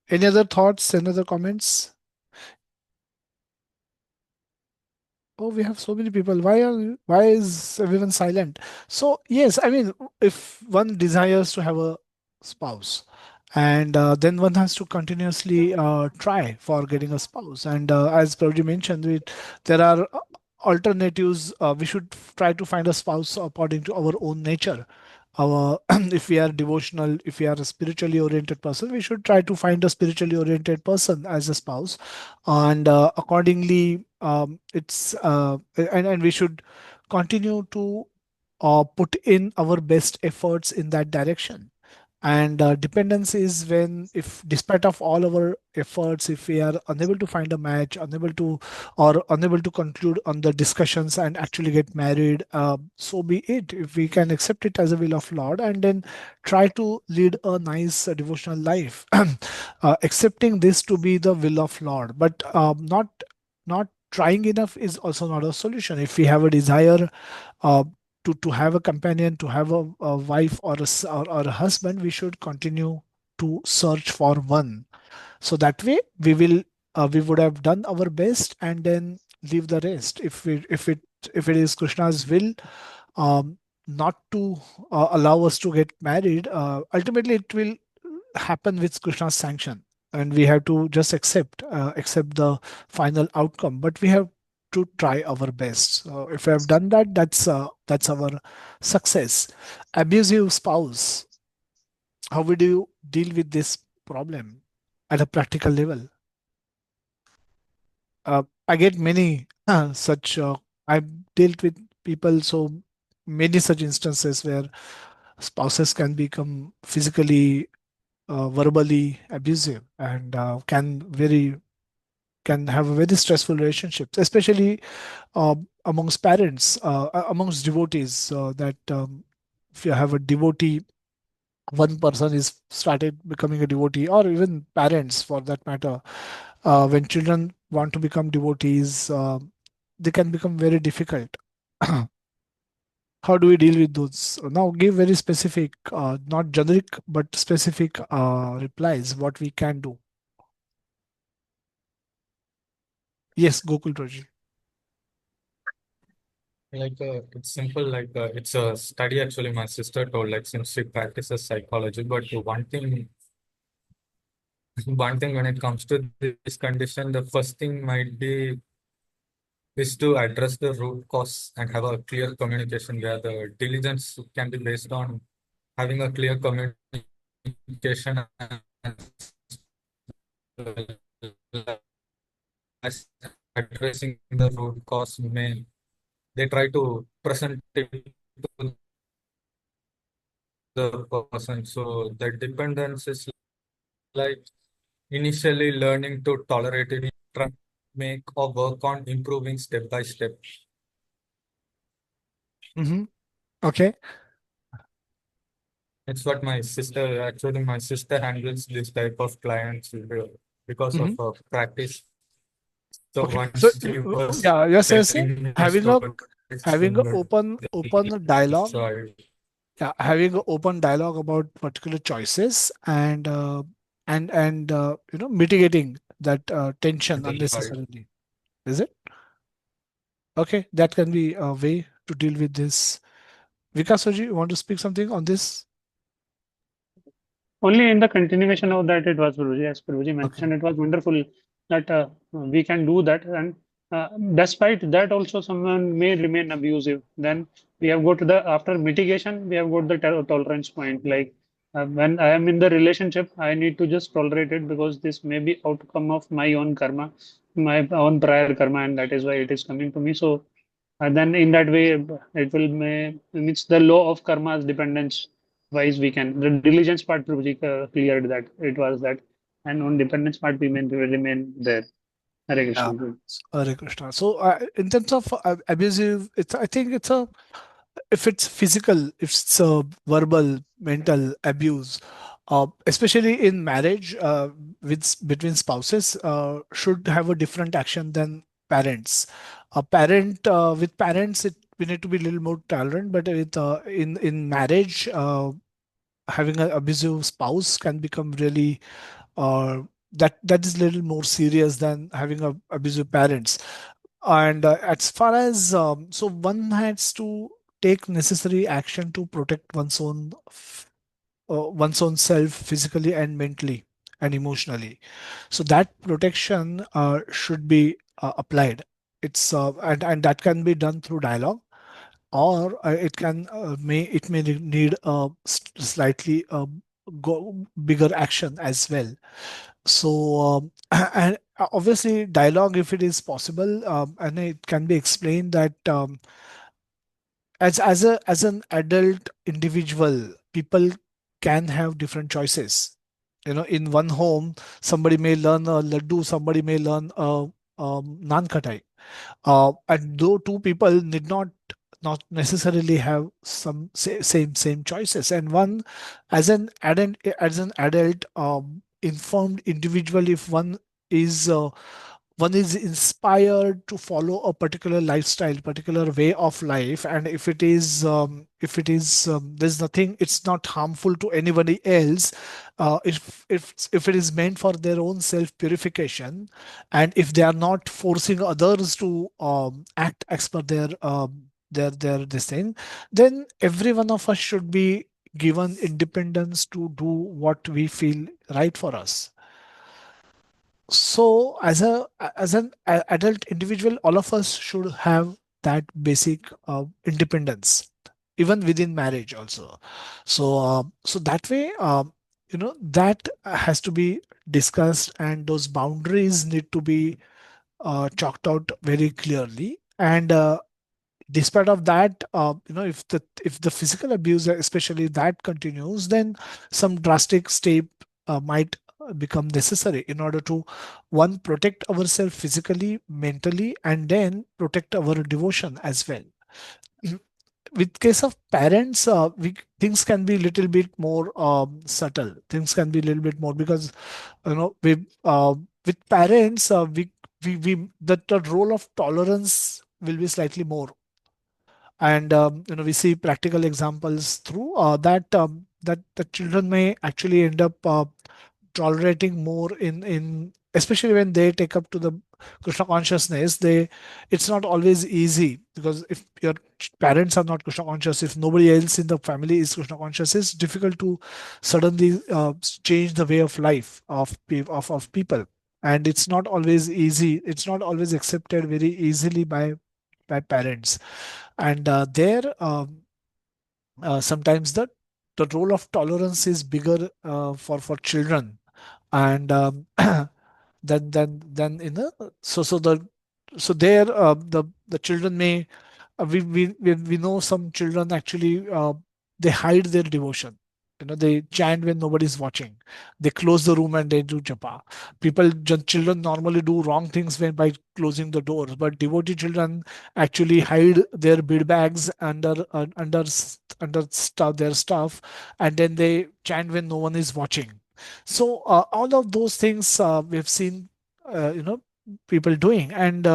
Any other thoughts? Any other comments? Oh, we have so many people. Why is everyone silent? So yes, I mean, if one desires to have a spouse, and then one has to continuously try for getting a spouse. And as Prabhuji mentioned, there are alternatives. We should try to find a spouse according to our own nature. Our if we are devotional, if we are a spiritually oriented person, we should try to find a spiritually oriented person as a spouse, and accordingly and we should continue to put in our best efforts in that direction. And dependence is when, if despite of all our efforts, if we are unable to find a match, unable to, or unable to conclude on the discussions and actually get married, so be it. If we can accept it as a will of Lord and then try to lead a nice devotional life, accepting this to be the will of Lord, but not trying enough is also not a solution. If we have a desire uh, to have a companion, to have a wife or or a husband, we should continue to search for one. So that way we would have done our best and then leave the rest. If it is Krishna's will, um, not to allow us to get married, ultimately it will happen with Krishna's sanction, and we have to just accept the final outcome. But we have to try our best. If we have done that, that's our success. Abusive spouse. How would you deal with this problem at a practical level? I get many such. I've dealt with people, so many such instances where spouses can become physically, verbally abusive, and can have a very stressful relationships, especially amongst parents, amongst devotees. That if you have a devotee, one person is started becoming a devotee, or even parents for that matter, when children want to become devotees, they can become very difficult. How do we deal with those? Now, give very specific, not generic, but specific replies, what we can do. Yes, Gokul Roji. It's simple. It's a study actually. My sister told, like, since she practices psychology, but one thing when it comes to this condition, the first thing might be is to address the root cause and have a clear communication, where the diligence can be based on having a clear communication as addressing the root cause. They try to present it to the person. So the dependence is like initially learning to tolerate it, try make or work on improving step by step. Hmm. Okay. It's what my sister handles this type of clients because of Hmm. practice. So Okay. So, once she was yeah, yes, yes, yes. telling me Having a stories having from a open dialogue. so I Yeah, having an open dialogue about particular choices, and mitigating that tension identified. unnecessarily. Is it? Okay, that can be a way to deal with this. Vikasoji, you want to speak something on this? Only in the continuation of that, it was Guruji, as Guruji Okay. mentioned, it was wonderful that we can do that. And despite that, also someone may remain abusive. Then we have got the after mitigation, we have got the tolerance point. Like when I am in the relationship, I need to just tolerate it because this may be outcome of my own karma, my own prior karma, and that is why it is coming to me. So and then in that way, it will may means the law of karma's dependence wise we can. The diligence part cleared that it was that, and on dependence part we may remain there. Hare Yeah. Krishna. Hare Krishna. So, in terms of abusive, I think it's a if it's physical, if it's a verbal, mental abuse, especially in marriage, between spouses, should have a different action than parents. A parent with parents, we need to be a little more tolerant, but in marriage, having an abusive spouse can become really, uh, that is a little more serious than having abusive parents. And as far as so one has to take necessary action to protect one's own self physically and mentally and emotionally. So that protection should be applied. And that can be done through dialogue, or it may need a slightly bigger action as well. So and obviously dialogue, if it is possible, and it can be explained that, as an adult individual, people can have different choices. In one home, somebody may learn a laddu, somebody may learn a naan khatai, and though two people need not necessarily have same choices. And one, as an adult, informed individual, if one is inspired to follow a particular lifestyle, particular way of life, and if it is there's nothing, it's not harmful to anybody else, if it is meant for their own self purification, and if they are not forcing others to act as per their their this thing, then every one of us should be given independence to do what we feel right for us. So as an adult individual, all of us should have that basic independence, even within marriage also. So that way, that has to be discussed, and those boundaries need to be chalked out very clearly. And despite of that, if the physical abuse, especially that continues, then some drastic step might become necessary in order to, one, protect ourselves physically, mentally, and then protect our devotion as well. Mm. With case of parents, things can be little bit more subtle. Things can be a little bit more, because with parents, we the role of tolerance will be slightly more. And we see practical examples through that the children may actually end up tolerating more, in especially when they take up to the Krishna consciousness. It's not always easy, because if your parents are not Krishna conscious, if nobody else in the family is Krishna conscious, it's difficult to suddenly change the way of life of people. And it's not always easy, it's not always accepted very easily by parents. And there sometimes the role of tolerance is bigger for children. And then in the so the so there the children may we know some children actually they hide their devotion. They chant when nobody's watching. They close the room and they do japa. Children normally do wrong things when by closing the doors, but devotee children actually hide their bead bags under stuff, their stuff, and then they chant when no one is watching. So all of those things we've seen, people doing. And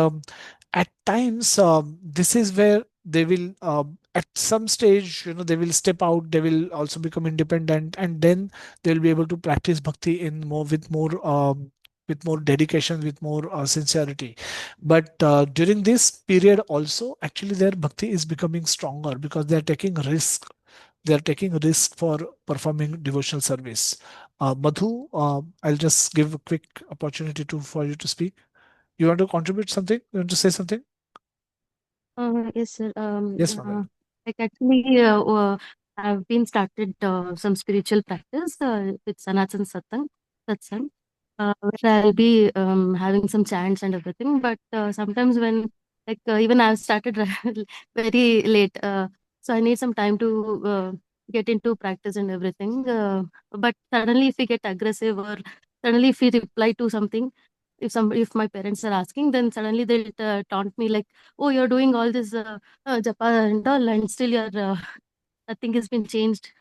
at times this is where they will at some stage, they will step out, they will also become independent, and then they'll be able to practice bhakti in more with more dedication, with more sincerity. But during this period also, actually their bhakti is becoming stronger, because they're taking risk for performing devotional service. Madhu, I'll just give a quick opportunity for you to speak. You want to contribute something? You want to say something? Yes, sir. Yes, Madam. Like actually, I've been started some spiritual practice with Sanatan Satsang, where I'll be having some chants and everything. But sometimes when, like, even I've started very late, so I need some time to get into practice and everything. But suddenly, if we get aggressive, or suddenly if we reply to something, if my parents are asking, then suddenly they'll taunt me like, "Oh, you're doing all this japa and all, and still your nothing has been changed."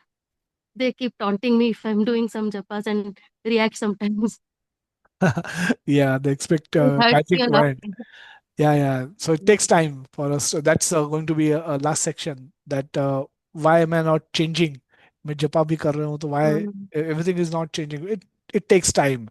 They keep taunting me if I'm doing some japas and react sometimes. Yeah, they expect It hurts me magic a to lot. end. Yeah, yeah. So it takes time for us. So that's going to be a last section. That why am I not changing? मैं जपा भी कर रहा हूँ, तो why Mm, everything is not changing? It takes time.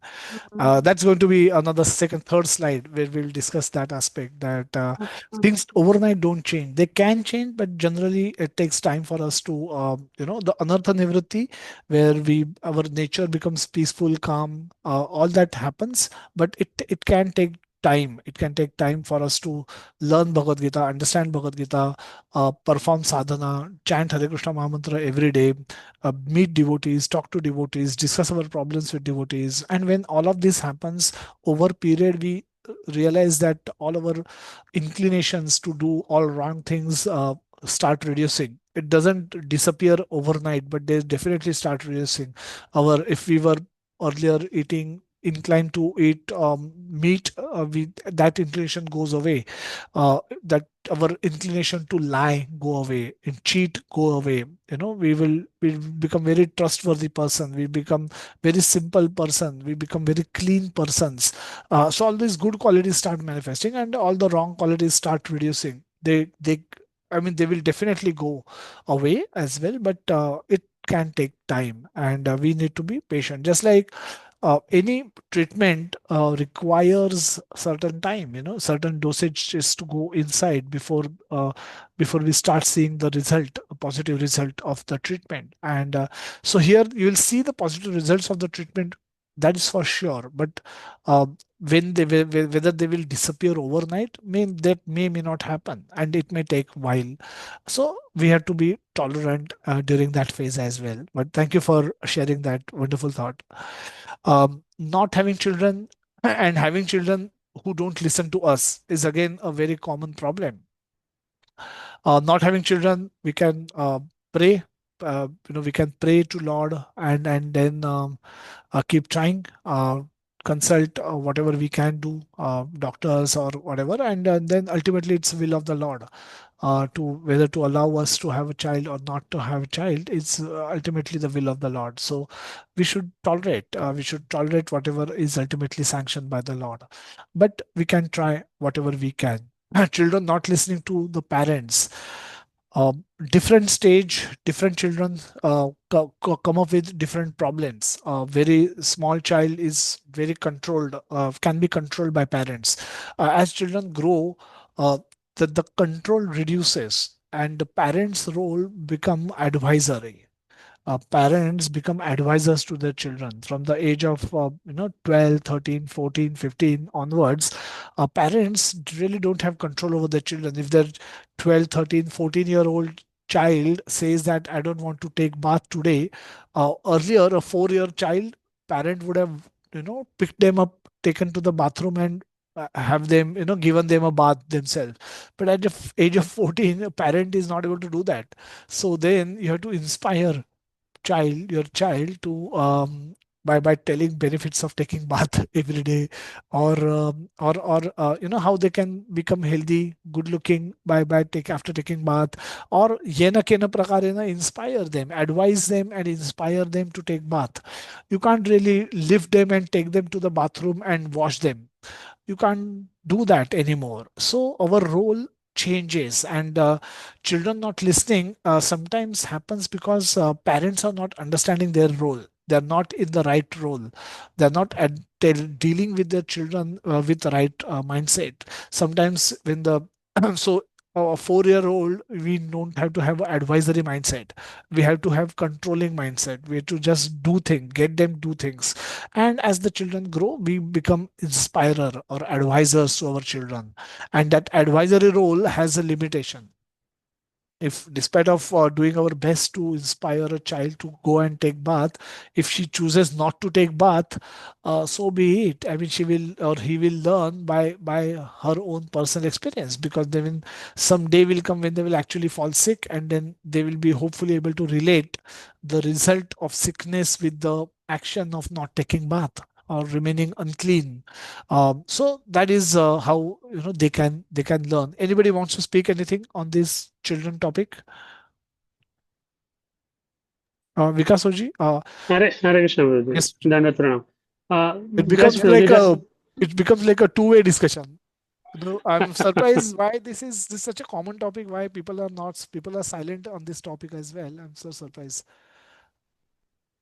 mm, That's going to be another second, third slide where we'll discuss that aspect, that mm, things overnight don't change. They can change, but generally it takes time for us to, the anartha nivritti, where our nature becomes peaceful, calm, all that happens. But it can take time. It can take time for us to learn Bhagavad Gita, understand Bhagavad Gita, perform sadhana, chant Hare Krishna Mahamantra every day, meet devotees, talk to devotees, discuss our problems with devotees. And when all of this happens over period, we realize that all our inclinations to do all wrong things start reducing. It doesn't disappear overnight, but they definitely start reducing. If we were earlier eating inclined to eat meat, that inclination goes away. That our inclination to lie go away and cheat go away. We become very trustworthy person, we become very simple person, we become very clean persons. So all these good qualities start manifesting, and all the wrong qualities start reducing. They will definitely go away as well, but it can take time, and we need to be patient. Just like any treatment requires certain time, certain dosage is to go inside before we start seeing the result, a positive result of the treatment. And so here you will see the positive results of the treatment, that is for sure. But uh, when they will, whether they will disappear overnight, may not happen, and it may take while. So we have to be tolerant during that phase as well. But thank you for sharing that wonderful thought. Not having children and having children who don't listen to us is again a very common problem. Not having children, we can pray. We can pray to Lord, and then keep trying. Consult whatever we can do, doctors or whatever, and then ultimately it's will of the Lord to whether to allow us to have a child or not to have a child. It's ultimately the will of the Lord. So we should tolerate whatever is ultimately sanctioned by the Lord, but we can try whatever we can. Children not listening to the parents, different stage, different children come up with different problems. Very small child is very controlled, can be controlled by parents. As children grow, uh, the control reduces and the parents' role become advisory. Parents become advisors to their children from the age of 12, 13, 14, 15 onwards. Parents really don't have control over their children. If their 12, 13, 14-year old child says that I don't want to take bath today, earlier a 4-year child, parent would have picked them up, taken to the bathroom, and have them given them a bath themselves. But at the age of 14, a parent is not able to do that. So then you have to inspire your child to by telling benefits of taking bath every day, or how they can become healthy, good looking by take after taking bath, or yena kena prakare na inspire them, advise them and inspire them to take bath. You can't really lift them and take them to the bathroom and wash them. You can't do that anymore. So our role changes, and children not listening sometimes happens because parents are not understanding their role. They're not in the right role. They're not dealing with their children with the right mindset. Sometimes when the so a 4-year-old, we don't have to have an advisory mindset. We have to have controlling mindset. We have to just do things, get them do things. And as the children grow, we become inspirer or advisors to our children. And that advisory role has a limitation. If despite of doing our best to inspire a child to go and take bath, if she chooses not to take bath, so be it. I mean, she will or he will learn by her own personal experience, because then some day will come when they will actually fall sick, and then they will be hopefully able to relate the result of sickness with the action of not taking bath or remaining unclean. So that is how they can learn. Anybody wants to speak anything on this children topic? Vikas Oji, Hare Krishna, Guruji. yes, Dandavat Pranam. it Just becomes Guruji, like just a two-way discussion. I'm surprised why this is such a common topic. Why people are silent on this topic as well. I'm so surprised.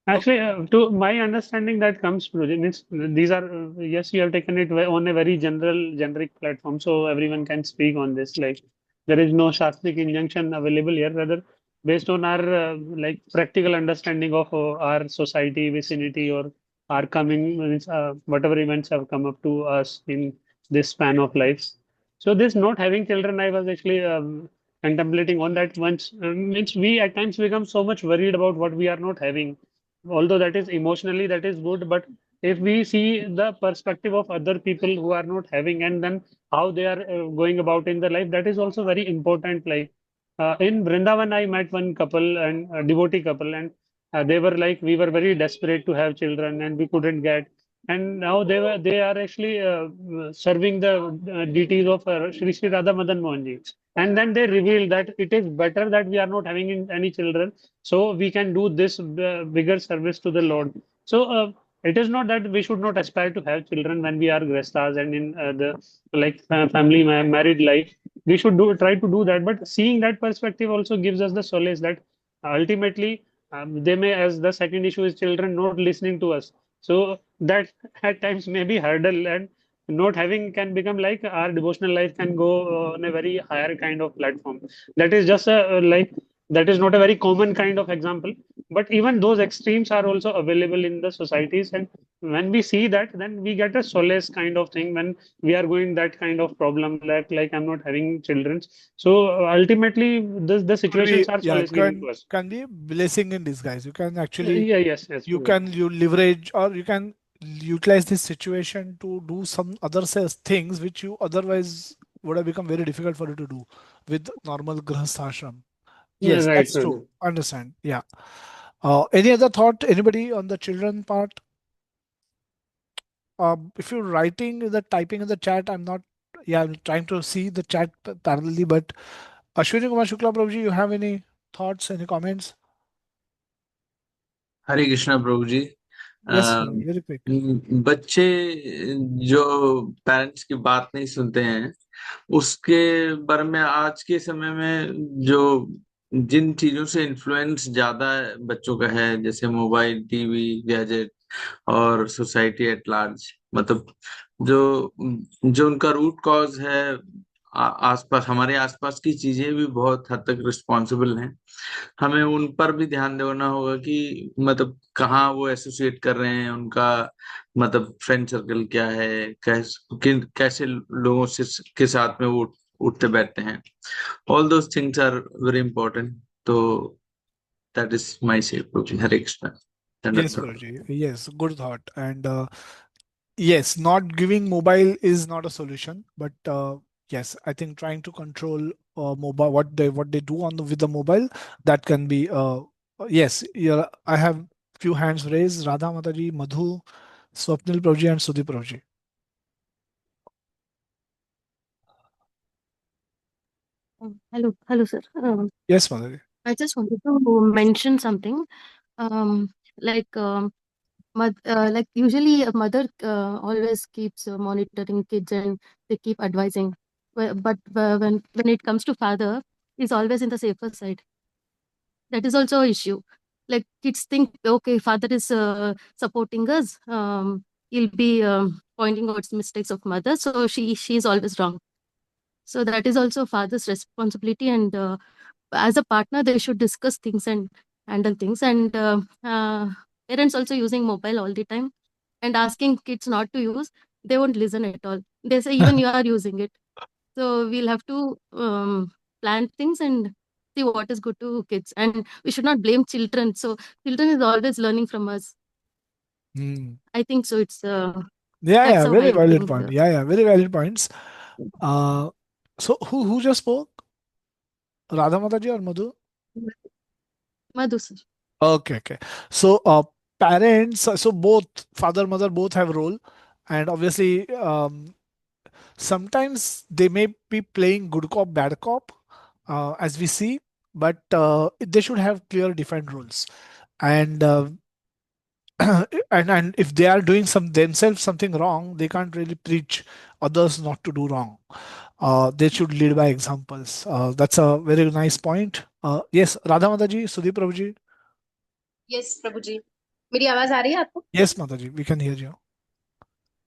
Oh, actually, to my understanding, that comes through. It means these are, yes, you have taken it on a very generic platform, so everyone can speak on this. Like, there is no Shastric injunction available here, rather, based on our like practical understanding of our society, vicinity, or our coming, means, whatever events have come up to us in this span of lives. So, this not having children, I was actually contemplating on that once. Means we at times become so much worried about what we are not having, although that is emotionally that is good, but if we see the perspective of other people who are not having, and then how they are going about in their life, that is also very important. Like in Vrindavan, I met one couple, and a devotee couple, and they were like, we were very desperate to have children and we couldn't get, and now they are actually serving the deities of Shri Shri Radha Madan Mohan Ji. And then they revealed that it is better that we are not having any children, so we can do this bigger service to the Lord. So it is not that we should not aspire to have children when we are grastas and in the like family married life. We should do try to do that, but seeing that perspective also gives us the solace that ultimately they may, as the second issue is children not listening to us. So that at times may be hurdle, and not having can become like our devotional life can go on a very higher kind of platform. That is just a like that is not a very common kind of example, but even those extremes are also available in the societies. And when we see that, then we get a solace kind of thing when we are going that kind of problem, like I'm not having children. So ultimately, the Could be, situations are yeah, solace giving to us. can be blessing in disguise. You can actually, Yeah, yes, you Praveen. can you leverage, or you can utilize this situation to do some other things which you otherwise would have become very difficult for you to do with normal grahastha ashram. Yeah, Yes, right, that's true. Praveen. Understand. Yeah. Any other thought? Anybody on the children part? If you're writing the typing in the chat, I'm not. Yeah, I'm trying to see the chat parallelly. But Ashwini Kumar Shukla Prabhuji, you have any thoughts? Any comments? Hare Krishna Prabhu ji. Yes, a, very quick. बच्चे जो parents की बात नहीं सुनते हैं, उसके बारे में आज के समय में जो जिन चीजों से इन्फ्लुएंस ज्यादा बच्चों का है, जैसे मोबाइल, टीवी, गैजेट और सोसाइटी एट लार्ज, मतलब जो जो उनका रूट कॉज है, आसपास, हमारे आसपास की चीजें भी बहुत हद तक रिस्पॉन्सिबल हैं। हमें उन पर भी ध्यान देना होगा कि मतलब कहाँ वो एसोसिएट कर रहे हैं, उनका मतलब फ्रेंड सर्कल क्या है, कैसे लोगों से के साथ में वो उठते बैठते हैं। All those things are very important. तो that is my say. Hare Krishna. Yes, धन्यवाद। Prabhuji. Yes, good thought. And yes, not giving mobile is not a solution, but yes, I think trying to control mobile, what they do on with the mobile, that can be. Yes, yeah, I have few hands raised. Radha Mataji, Madhu, Swapnil Prabhuji, and Sudhi Prabhuji. Hello, sir. Yes, Mataji. I just wanted to mention something. Um, like like usually a mother always keeps monitoring kids and they keep advising. But when it comes to father, he's always in the safer side. That is also an issue. Like kids think, okay, father is supporting us. He'll be pointing out mistakes of mother, so she is always wrong. So that is also father's responsibility, and as a partner, they should discuss things and handle things. And parents also using mobile all the time and asking kids not to use, they won't listen at all. They say even you are using it. So we'll have to plan things and see what is good to kids. And we should not blame children. So children is always learning from us. Hmm. I think so. It's Yeah, that's yeah, how very I valid think. point. Yeah, yeah, very valid points. Uh, so who just spoke? Radha Mataji or Madhu? Madhu sir. Okay, okay. So, parents, so both father, mother, both have role, and obviously, sometimes they may be playing good cop, bad cop, as we see, but they should have clear, defined rules. And and if they are doing some themselves something wrong, they can't really preach others not to do wrong. They should lead by examples. That's a very nice point. Yes, Radha Mataji, Sudeep Prabhuji. Yes prabhu ji. मेरी आवाज आ रही है आपको? Yes, Mataji, we can hear you.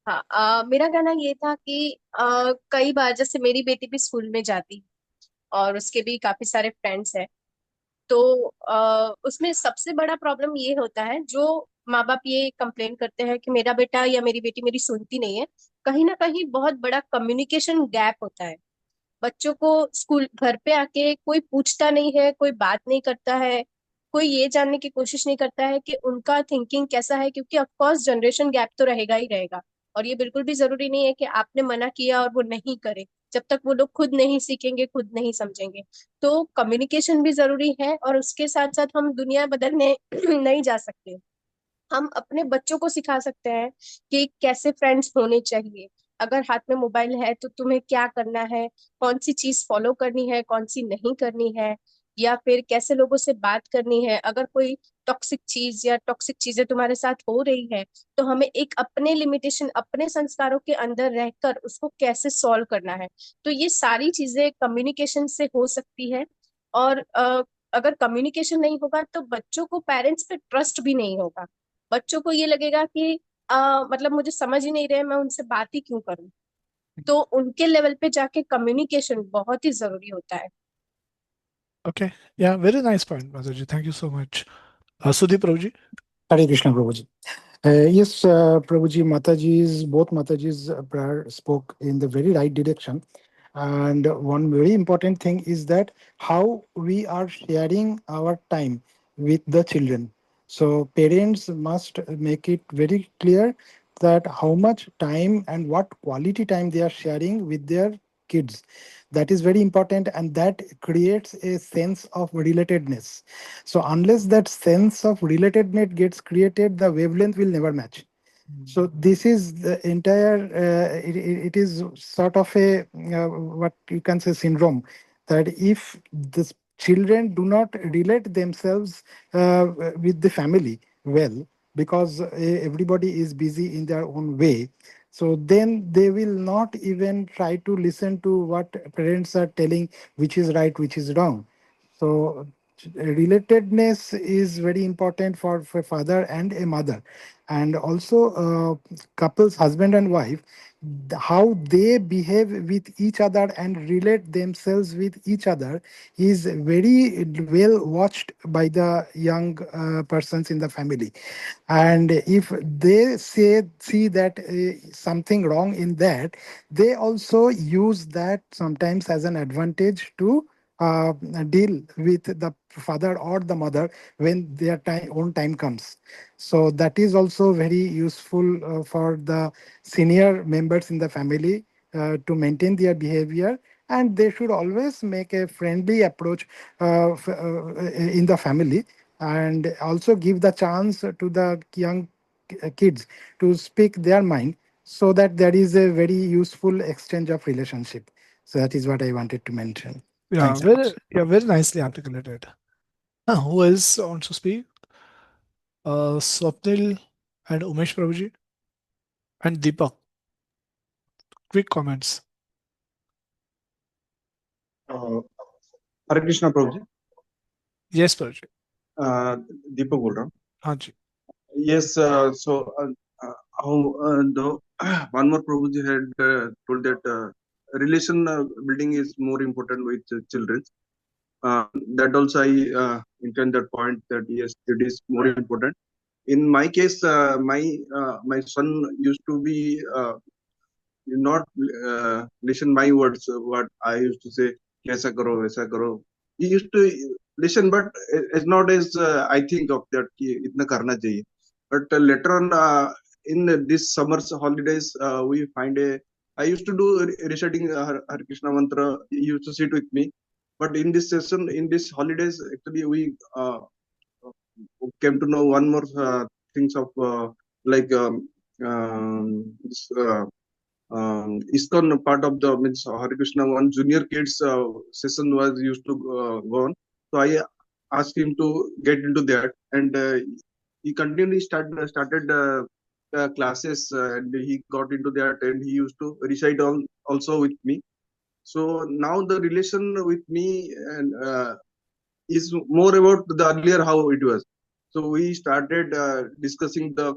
हाँ, मेरा कहना ये था कि कई बार जैसे मेरी बेटी भी स्कूल में जाती और उसके भी काफी सारे फ्रेंड्स हैं, तो उसमें सबसे बड़ा प्रॉब्लम ये होता है, जो माँ बाप ये कंप्लेन करते हैं कि मेरा बेटा या मेरी बेटी मेरी सुनती नहीं है। कहीं ना कहीं बहुत बड़ा कम्युनिकेशन गैप होता है। बच्चों को स्कूल घर पे आके कोई पूछता नहीं है, कोई बात नहीं करता है, कोई ये जानने की कोशिश नहीं करता है कि उनका थिंकिंग कैसा है, क्योंकि ऑफ कोर्स जनरेशन गैप तो रहेगा ही रहेगा। और ये बिल्कुल भी जरूरी नहीं है कि आपने मना किया और वो नहीं करे, जब तक वो लोग खुद नहीं सीखेंगे, खुद नहीं समझेंगे। तो कम्युनिकेशन भी जरूरी है, और उसके साथ साथ हम दुनिया बदलने नहीं जा सकते। हम अपने बच्चों को सिखा सकते हैं कि कैसे फ्रेंड्स होने चाहिए। अगर हाथ में मोबाइल है तो तुम्हें क्या करना है, कौन सी चीज फॉलो करनी है, कौन सी नहीं करनी है, या फिर कैसे लोगों से बात करनी है। अगर कोई टॉक्सिक चीज या टॉक्सिक चीजें तुम्हारे साथ हो रही है, तो हमें एक अपने लिमिटेशन, अपने संस्कारों के अंदर रहकर उसको कैसे सॉल्व करना है। तो ये सारी चीजें कम्युनिकेशन से हो सकती है। और अगर कम्युनिकेशन नहीं होगा तो बच्चों को पेरेंट्स पे ट्रस्ट भी नहीं होगा। बच्चों को ये लगेगा कि मतलब मुझे समझ ही नहीं रहे, मैं उनसे बात ही क्यों करूं। तो उनके लेवल पे जाके कम्युनिकेशन बहुत ही जरूरी होता है। Okay. Yeah, very nice point, Mataji. Thank you so much. Sudeep Prabhuji? Hare Krishna, Prabhuji. Yes, Prabhuji, Mataji's, both Mataji's prayer spoke in the very right direction. And one very important thing is that how we are sharing our time with the children. So parents must make it very clear that how much time and what quality time they are sharing with their kids. That is very important, and that creates a sense of relatedness. So unless that sense of relatedness gets created, the wavelength will never match. So this is the entire. It is sort of a what you can say syndrome, that if the children do not relate themselves with the family well, because everybody is busy in their own way, so then they will not even try to listen to what parents are telling, which is right, which is wrong. So relatedness is very important for father and a mother, and also couples, husband and wife, how they behave with each other and relate themselves with each other is very well watched by the young persons in the family. And if they see that something wrong in that, they also use that sometimes as an advantage to uh, deal with the father or the mother when their own time comes. So that is also very useful for the senior members in the family to maintain their behavior, and they should always make a friendly approach in the family, and also give the chance to the young kids to speak their mind, so that there is a very useful exchange of relationship. So that is what I wanted to mention. Thanks so much. Yeah, very nicely articulated. Who else wants to speak? Swapnil and Umesh Prabhuji and Deepak. Quick comments. Hare Krishna Prabhu ji. Yes, Prabhuji. दीपक बोल रहा हूँ। हाँ जी. Yes, so how the one more Prabhuji had told that relation building is more important with children. That also I intend that point that yes, it is more important. In my case, my son used to be not listen my words what I used to say kaisa karo वैसा करो. He used to listen, but it's not as I think of that कि इतना करना चाहिए. But later on in this summer's holidays we find a I used to do reciting Hare Krishna mantra. He used to sit with me, but in this session in this holidays actually we came to know one more things of like this ISKCON part of the means Hare Krishna one junior kids session was used to go on. So I asked him to get into that, and he continually started classes, and he got into that, and he used to recite also with me. So now the relation with me and is more about the earlier how it was. So we started discussing the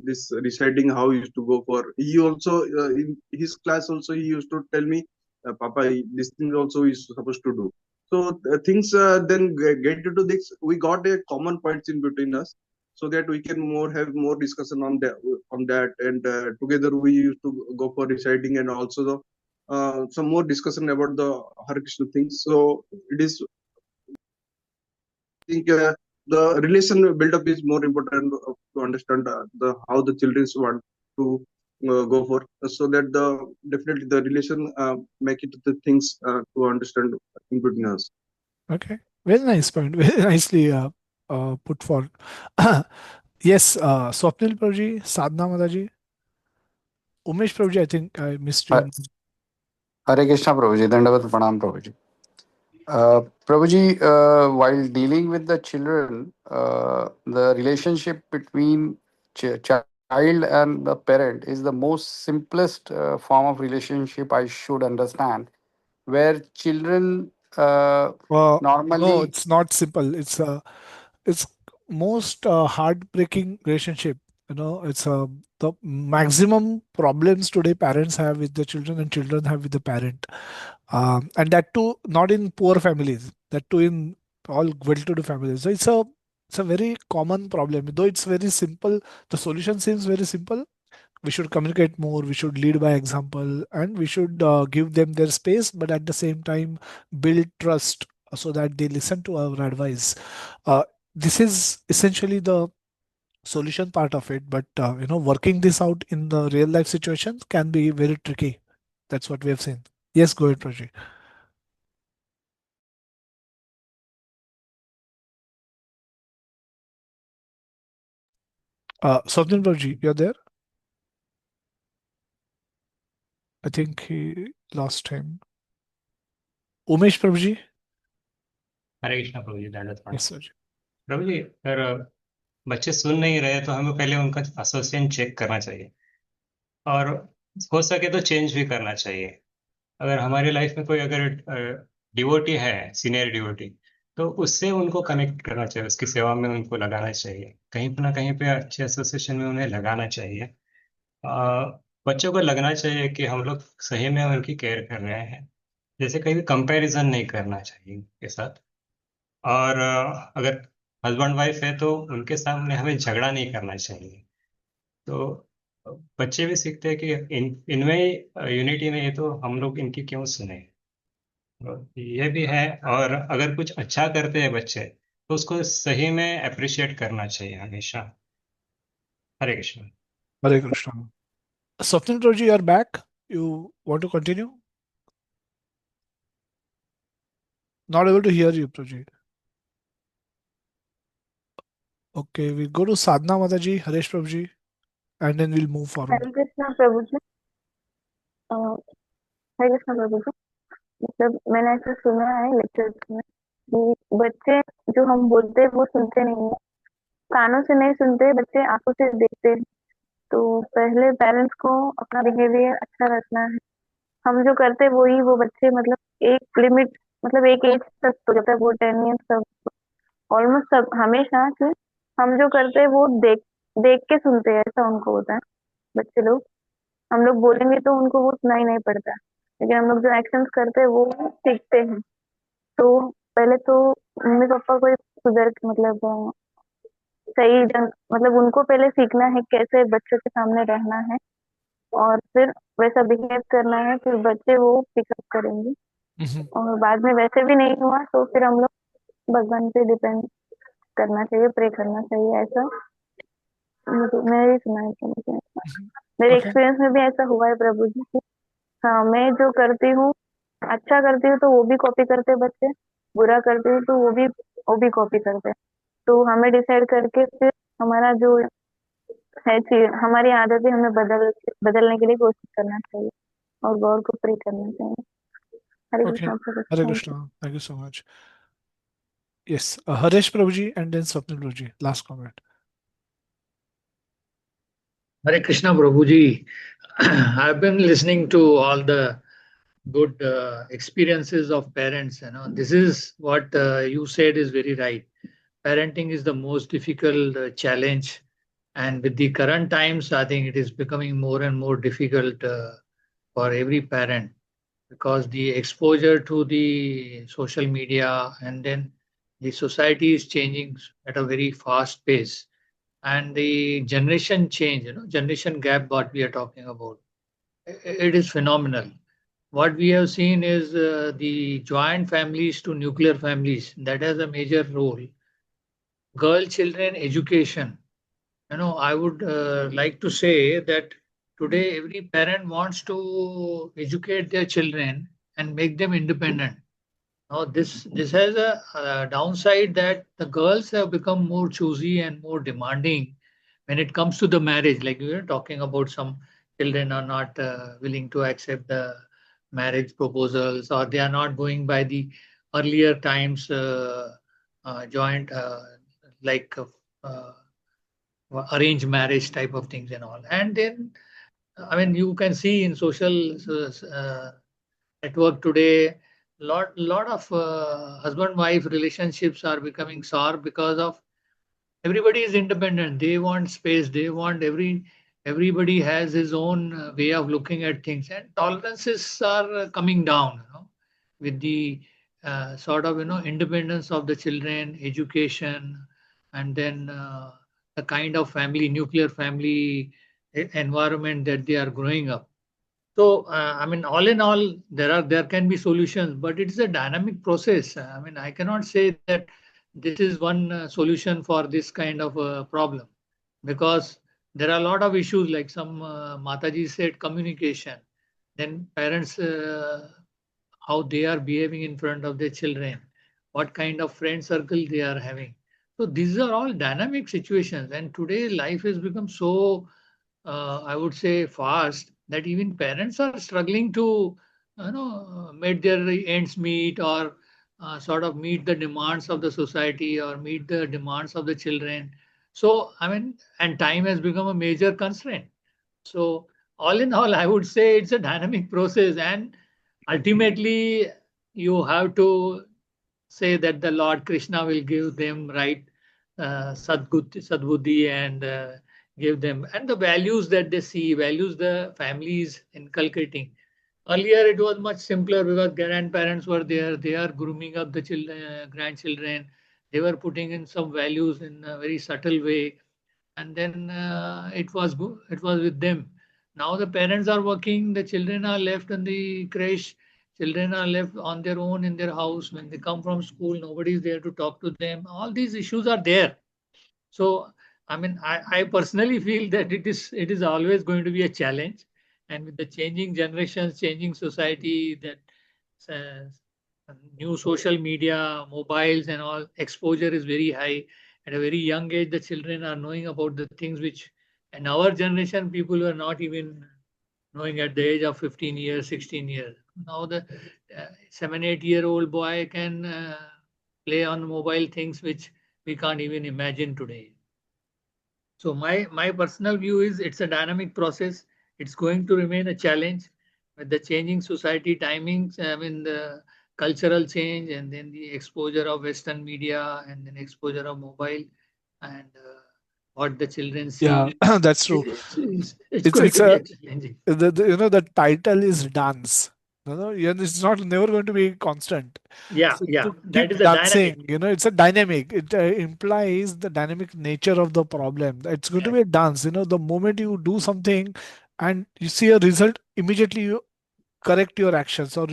this reciting how he used to go for. He also in his class also he used to tell me, Papa, this thing also is supposed to do. So things then get into this. We got a common points in between us, so that we can more have more discussion on that, and together we used to go for reciting, and also the some more discussion about the Hare Krishna things. So it is think the relation build up is more important to understand the how the children want to go for, so that the definitely the relation make it the things to understand in between us. Okay. Very nice point. Very nicely put forward. Yes, Swapnil Prabhuji, Sadhna Mataji, Umesh Prabhuji, I think I missed ह- your. हरे कृष्णा प्रभु जी, दंडवत प्रणाम प्रभु जी. Prabhu ji, while dealing with the children, the relationship between child and the parent is the most simplest form of relationship I should understand, where children No, normally. it's not simple. It's most heartbreaking relationship It's the maximum problems today parents have with the children and children have with the parent. And that too, not in poor families, that too in all well-to-do families. So it's a very common problem. Though it's very simple, the solution seems very simple. We should communicate more, we should lead by example, and we should give them their space, but at the same time build trust so that they listen to our advice. Uh, this is essentially the solution part of it, but working this out in the real life situations can be very tricky. That's what we have seen. Yes, go ahead, Prachi. Swapnil Prachi, you're there? I think he lost him. Umesh Prabhuji? हरे कृष्णा प्रभु जी, दंडवत प्रणाम। Yes, sir. प्रभु जी, अगर बच्चे सुन नहीं रहे तो हमें पहले उनका एसोसिएशन चेक करना चाहिए, और हो सके तो चेंज भी करना चाहिए। अगर हमारी लाइफ में कोई अगर डिवोटी है, सीनियर डिवोटी, तो उससे उनको कनेक्ट करना चाहिए, उसकी सेवा में उनको लगाना चाहिए, कहीं ना कहीं पे अच्छे एसोसिएशन में उन्हें लगाना चाहिए। बच्चों को लगना चाहिए कि हम लोग सही में उनकी केयर कर रहे हैं। जैसे कहीं कंपैरिजन नहीं करना चाहिए उनके साथ। और अगर हस्बैंड वाइफ है तो उनके सामने हमें झगड़ा नहीं करना चाहिए। तो बच्चे भी सीखते हैं कि इनमें यूनिटी नहीं है तो हम लोग इनकी क्यों सुने। तो ये भी है। और अगर कुछ अच्छा करते हैं बच्चे तो उसको सही में अप्रिशिएट करना चाहिए हमेशा। हरे Krishna. Hare Krishna. Swapnil Prachi, you're back. You want to continue? Not able to hear you, Prachi. Okay, we go to Sadhna Mataji, Haresh Prabhuji, and then we'll move forward. हरे कृष्णा प्रभु जी। अ, हरे कृष्णा प्रभु जी। मतलब मैंने ऐसा सुना है लेक्चर्स में कि बच्चे जो हम बोलते हैं वो सुनते नहीं है, कानों से नहीं सुनते, बच्चे आंखों से देखते हैं। तो पहले पेरेंट्स को अपना बिहेवियर अच्छा रखना है। हम जो करते हैं वही वो बच्चे मतलब एक लिमिट, मतलब एक एज तक, तो जब तक वो 10 ईयर्स तक ऑलमोस्ट सब हमेशा कि हम जो करते हैं वो देख देख के सुनते हैं, ऐसा उनको होता है बच्चे लोग। हम लोग बोलेंगे तो उनको वो सुनाई नहीं पड़ता, लेकिन हम लोग जो एक्शंस करते हैं वो सीखते हैं। तो पहले तो मम्मी पापा को सुधर मतलब सही ढंग, मतलब उनको पहले सीखना है कैसे बच्चों के सामने रहना है, और फिर वैसा बिहेव करना है, फिर बच्चे वो पिकअप करेंगे। और बाद में वैसे भी नहीं हुआ तो फिर हम लोग भगवान पे डिपेंड करना चाहिए, प्रे करना चाहिए, ऐसा मैंने भी सुना है। मुझे मेरे Okay. एक्सपीरियंस में भी ऐसा हुआ है प्रभु जी की। हाँ, मैं जो करती हूँ, अच्छा करती हूँ तो वो भी कॉपी करते हैं बच्चे, बुरा करती हूँ तो वो भी कॉपी करते हैं। तो हमें डिसाइड करके फिर हमारा जो है चीज, हमारी आदतें हमें बदलने के लिए कोशिश करना चाहिए और गॉड को प्रे करना चाहिए। हरे Okay. Krishna Prabhu. Hare thank you. Krishna. Thank you so much. Yes, Haresh Prabhuji and then Swapnil Prabhuji. Last comment. Hare Krishna Prabhuji. I've been listening to all the good experiences of parents. This is what you said is very right. Parenting is the most difficult challenge, and with the current times, I think it is becoming more and more difficult for every parent, because the exposure to the social media, and then the society is changing at a very fast pace, and the generation change, generation gap, what we are talking about, it is phenomenal. What we have seen is the joint families to nuclear families, that has a major role. Girl children education, I would like to say that today every parent wants to educate their children and make them independent. Now, this has a downside, that the girls have become more choosy and more demanding when it comes to the marriage. Like we were talking about, some children are not willing to accept the marriage proposals, or they are not going by the earlier times joint like uh, arranged marriage type of things and all. And then, I mean, you can see in social network today, lot of husband wife relationships are becoming sour because of everybody is independent. They want space. They want everybody has his own way of looking at things, and tolerances are coming down. With the sort of independence of the children, education, and then the kind of family, nuclear family environment that they are growing up. So, I mean, all in all, there can be solutions, but it is a dynamic process. I mean, I cannot say that this is one solution for this kind of problem, because there are a lot of issues, like some Mataji said, communication. Then parents, how they are behaving in front of their children, what kind of friend circle they are having. So these are all dynamic situations, and today life has become so I would say fast, that even parents are struggling to make their ends meet, or sort of meet the demands of the society, or meet the demands of the children. So I mean, and time has become a major constraint. So all in all, I would say it's a dynamic process, and ultimately you have to say that the Lord Krishna will give them right sadbuddhi, and give them, and the values that they see, values the family is inculcating. Earlier, it was much simpler because grandparents were there. They are grooming up the children, grandchildren. They were putting in some values in a very subtle way, and then it was good. It was with them. Now the parents are working. The children are left in the creche. Children are left on their own in their house. When they come from school, nobody is there to talk to them. All these issues are there. So, I mean, I personally feel that it is always going to be a challenge, and with the changing generations, changing society, that new social media, mobiles, and all, exposure is very high. At a very young age, the children are knowing about the things which, in our generation, people were not even knowing at the age of 15 years, 16 years. Now the 7, 8 year old boy can play on mobile things which we can't even imagine today. So my personal view is it's a dynamic process. It's going to remain a challenge with the changing society timings. I mean the cultural change, and then the exposure of Western media, and then exposure of mobile, and what the children Yeah, see. that's true. It's It's going it's to be a a challenging. the title is dance. Yeah, it's not never going to be constant. Yeah, So yeah. to That keep is a dynamic. dancing, it's a dynamic. It implies the dynamic nature of the problem. It's going to Yes. be a dance. The moment you do something and you see a result, immediately you correct your actions, or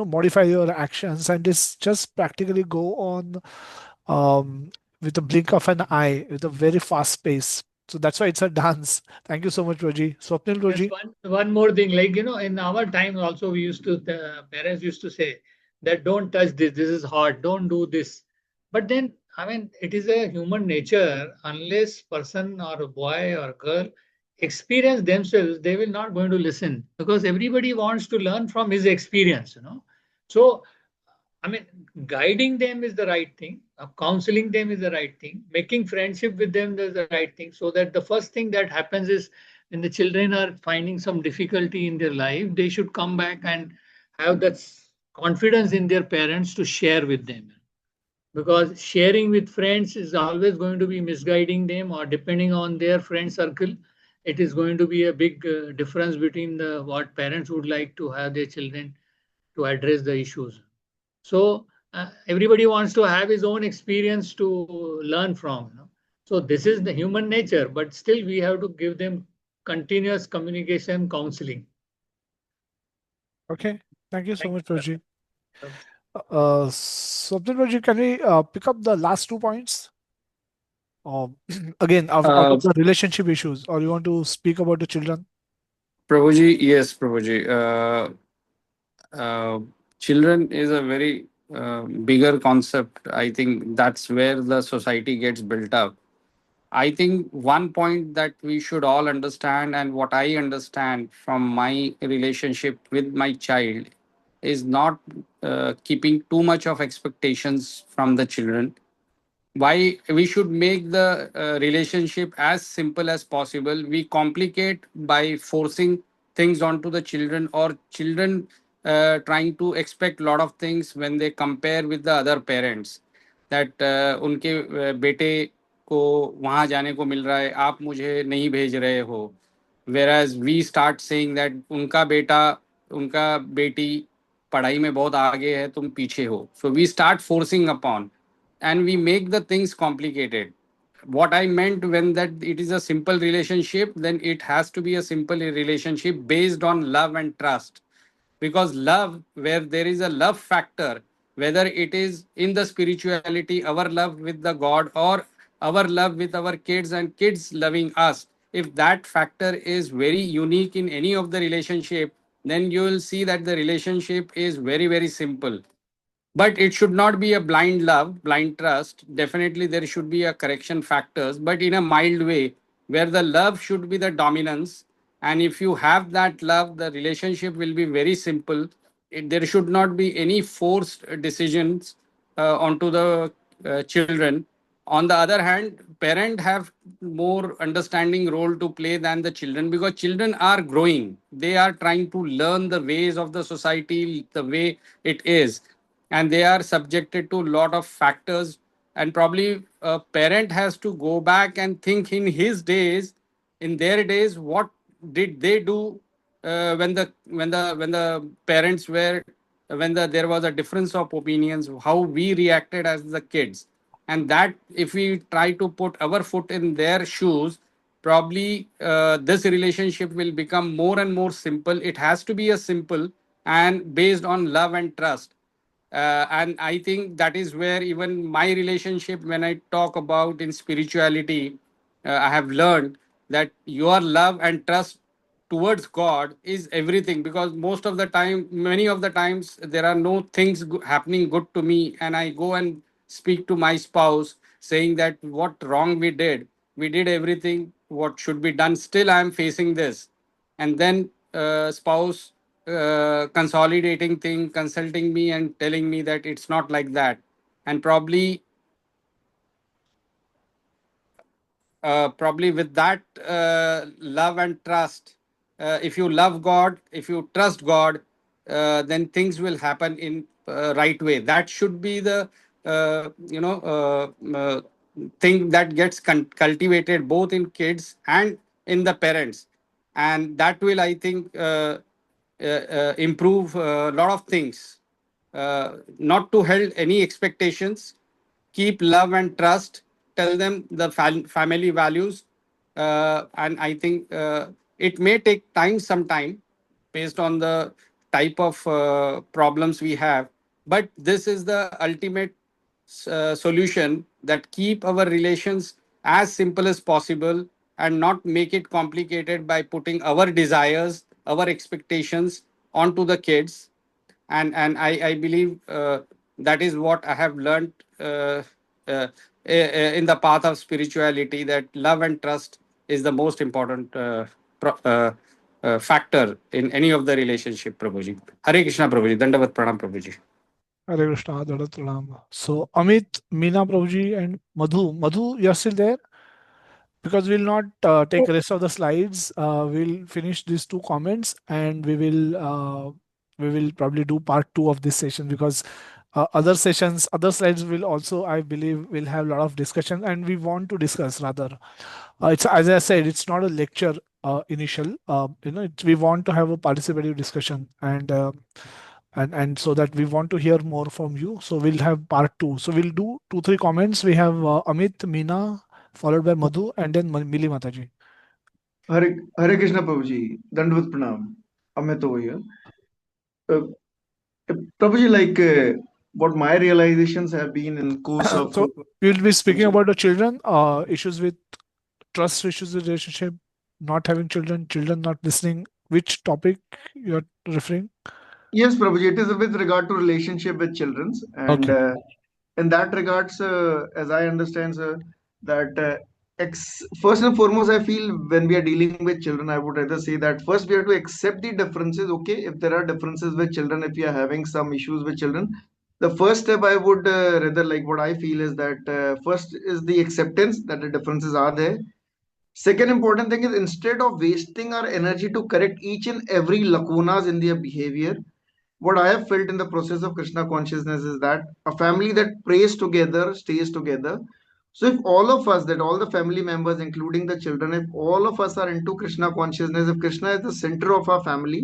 modify your actions, and it's just practically go on with a blink of an eye, with a very fast pace. So that's why it's a dance. Thank you so much, Roji. Swapnil, Just Roji. one more thing, like in our time also, we used to the parents used to say that don't touch this. This is hot. Don't do this. But then, I mean, it is a human nature. Unless person or a boy or girl experience themselves, they will not going to listen, because everybody wants to learn from his experience. So I mean, guiding them is the right thing. Counseling them is the right thing. Making friendship with them is the right thing. So that the first thing that happens is, when the children are finding some difficulty in their life, they should come back and have that confidence in their parents to share with them. Because sharing with friends is always going to be misguiding them, or depending on their friend circle, it is going to be a big difference between the what parents would like to have their children to address the issues. So everybody wants to have his own experience to learn from. So this is the human nature, but still we have to give them continuous communication counseling. Okay. Thank you so Thank much, you, Roji. sir. Swapnil, Roji, can we pick up the last 2 points? Again, out Uh, of the relationship issues, or you want to speak about the children? Prabhuji, yes, Prabhuji. Uh, Children is a very bigger concept. I think that's where the society gets built up. I think one point that we should all understand, and what I understand from my relationship with my child, is not keeping too much of expectations from the children. Why we should make the relationship as simple as possible. We complicate by forcing things onto the children, or children trying to expect a lot of things when they compare with the other parents, that unke bete आपको वहाँ जाने को मिल रहा है, आप मुझे नहीं भेज रहे हो. Whereas we start saying that उनका बेटा, उनका बेटी पढ़ाई में बहुत आगे है, तुम पीछे हो. So we start forcing upon and we make the things complicated. What I meant when that it is a simple relationship, then it has to be a simple relationship based on love and trust. Because love, where there is a love factor, whether it is in the spirituality, our love with the God, or our love with our kids and kids loving us, if that factor is very unique in any of the relationship, then you will see that the relationship is very, very simple. But it should not be a blind love, blind trust. Definitely there should be a correction factors, but in a mild way, where the love should be the dominance. And if you have that love, the relationship will be very simple. There should not be any forced decisions onto the children. On the other hand, parent have more understanding role to play than the children, because children are growing, they are trying to learn the ways of the society, the way it is, and they are subjected to a lot of factors. And probably a parent has to go back and think in his days, in their days, what did they do when the parents were, there was a difference of opinions, how we reacted as the kids. And that, if we try to put our foot in their shoes, probably this relationship will become more and more simple. It has to be a simple and based on love and trust. And I think that is where even my relationship, when I talk about in spirituality, I have learned that your love and trust towards God is everything, because most of the time, many of the times, there are no things happening good to me, and I go and speak to my spouse saying that what wrong we did everything what should be done, still I am facing this. And then spouse consolidating thing, consulting me and telling me that it's not like that. And probably with that love and trust, if you love God, if you trust God, then things will happen in right way. That should be the thing that gets cultivated both in kids and in the parents. And that will, I think, improve a lot of things. Not to hold any expectations, keep love and trust, tell them the family values. And I think it may take time, sometime, based on the type of problems we have, but this is the ultimate solution, that keep our relations as simple as possible and not make it complicated by putting our desires, our expectations onto the kids. And I believe that is what I have learned in the path of spirituality, that love and trust is the most important factor in any of the relationship, Prabhuji. Hare Krishna, Prabhuji. Dandavat Pranam, Prabhuji. Hare Krishna, Dadat Ram. So, Amit, Meena Prabhuji, and Madhu. Madhu, you're still there? Because we'll not take rest of the slides. We'll finish these two comments, and we will probably do part two of this session, because other sessions, other slides will also, I believe, will have a lot of discussion, and we want to discuss rather. It's, as I said, it's not a lecture initial. We want to have a participative discussion, and so that we want to hear more from you. So we'll have part two. So we'll do two, three comments. We have Amit, Meena, followed by Madhu, and then Mili Mataji. Hare Krishna Prabhuji, Dandavat Pranam. Amit over here. Uh, Prabhuji, like what my realizations have been in course of So we'll be speaking about the children, issues with trust issues with relationship, not having children, children not listening. Which topic you're referring? Yes, Prabhuji, it is with regard to relationship with children, and Okay. in that regards, as I understand, sir, that first and foremost, I feel when we are dealing with children, I would rather say that first we have to accept the differences. Okay, if there are differences with children, if we are having some issues with children, the first step I would rather like what I feel is that first is the acceptance that the differences are there. Second important thing is instead of wasting our energy to correct each and every lacunas in their behavior, what I have felt in the process of Krishna consciousness is that a family that prays together stays together. So if all of us, that all the family members, including the children, if all of us are into Krishna consciousness, if Krishna is the center of our family,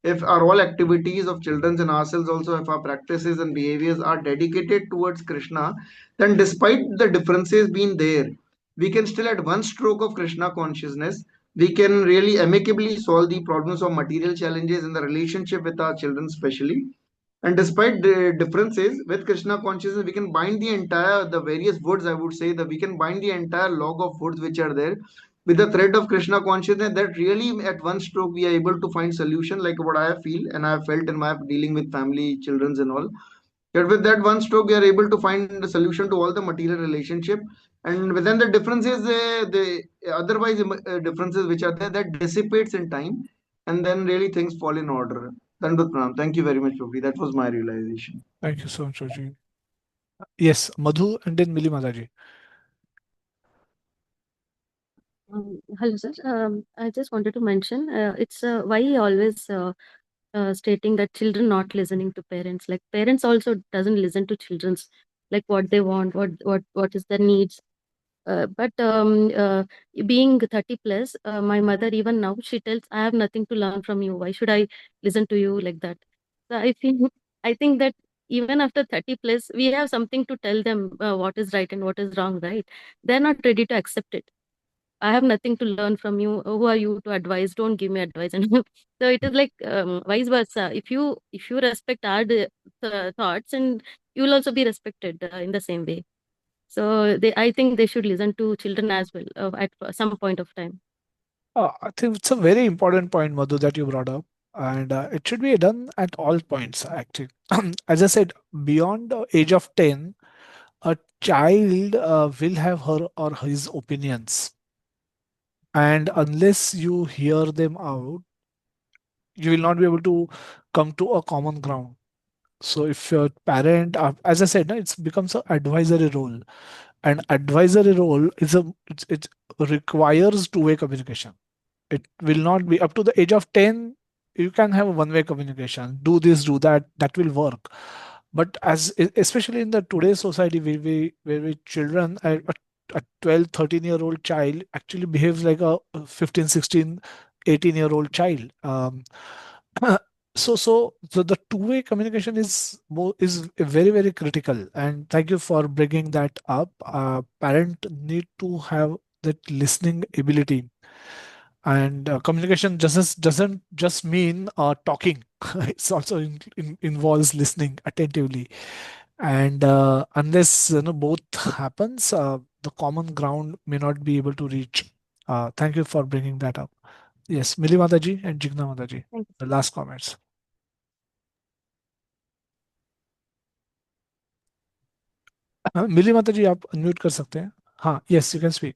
if our all activities of children and ourselves also, if our practices and behaviors are dedicated towards Krishna, then despite the differences being there, we can still at one stroke of Krishna consciousness, we can really amicably solve the problems of material challenges in the relationship with our children especially. And despite the differences with Krishna consciousness, we can bind the entire, the various woods, I would say that we can bind the entire log of woods which are there with the thread of Krishna consciousness, that really at one stroke we are able to find solution, like what I feel and I have felt in my dealing with family, children's and all. That with that one stroke we are able to find the solution to all the material relationship. And within the differences, the otherwise differences which are there, that dissipates in time, and then really things fall in order. Dandut Pranam. Thank you very much, Prabhu. That was my realization. Thank you so much, Rajiv. Yes, Madhu and then Mili Mataji. Hello, sir. I just wanted to mention it's why he always stating that children not listening to parents. Like parents also doesn't listen to children's, like what they want, what is their needs. But being 30 plus, my mother even now she tells I have nothing to learn from you. Why should I listen to you like that? So I feel I think that even after 30 plus, we have something to tell them what is right and what is wrong. Right? They're not ready to accept it. I have nothing to learn from you. Who are you to advise? Don't give me advice. And so it is like vice versa. If you respect our thoughts, and you will also be respected in the same way. So I think they should listen to children as well at some point of time. I think it's a very important point, Madhu, that you brought up. And it should be done at all points, actually. As I said, beyond the age of 10, a child will have her or his opinions. And unless you hear them out, you will not be able to come to a common ground. So if your parent, as I said, no, it becomes an advisory role. And advisory role is it requires two-way communication. It will not be up to the age of 10. You can have a one-way communication. Do this, do that. That will work. But especially in the today's society where we children, a 12, 13-year-old child actually behaves like a 15, 16, 18-year-old child. So the two-way communication is very, very critical. And thank you for bringing that up. Parent need to have that listening ability, and communication doesn't just mean talking. It's also involves listening attentively. And unless both happens, the common ground may not be able to reach. Thank you for bringing that up. Yes, Mili Mataji and Jigna Mataji, Thank the last comments. मिली माता जी आप unmute कर सकते हैं. हाँ, yes, you can speak.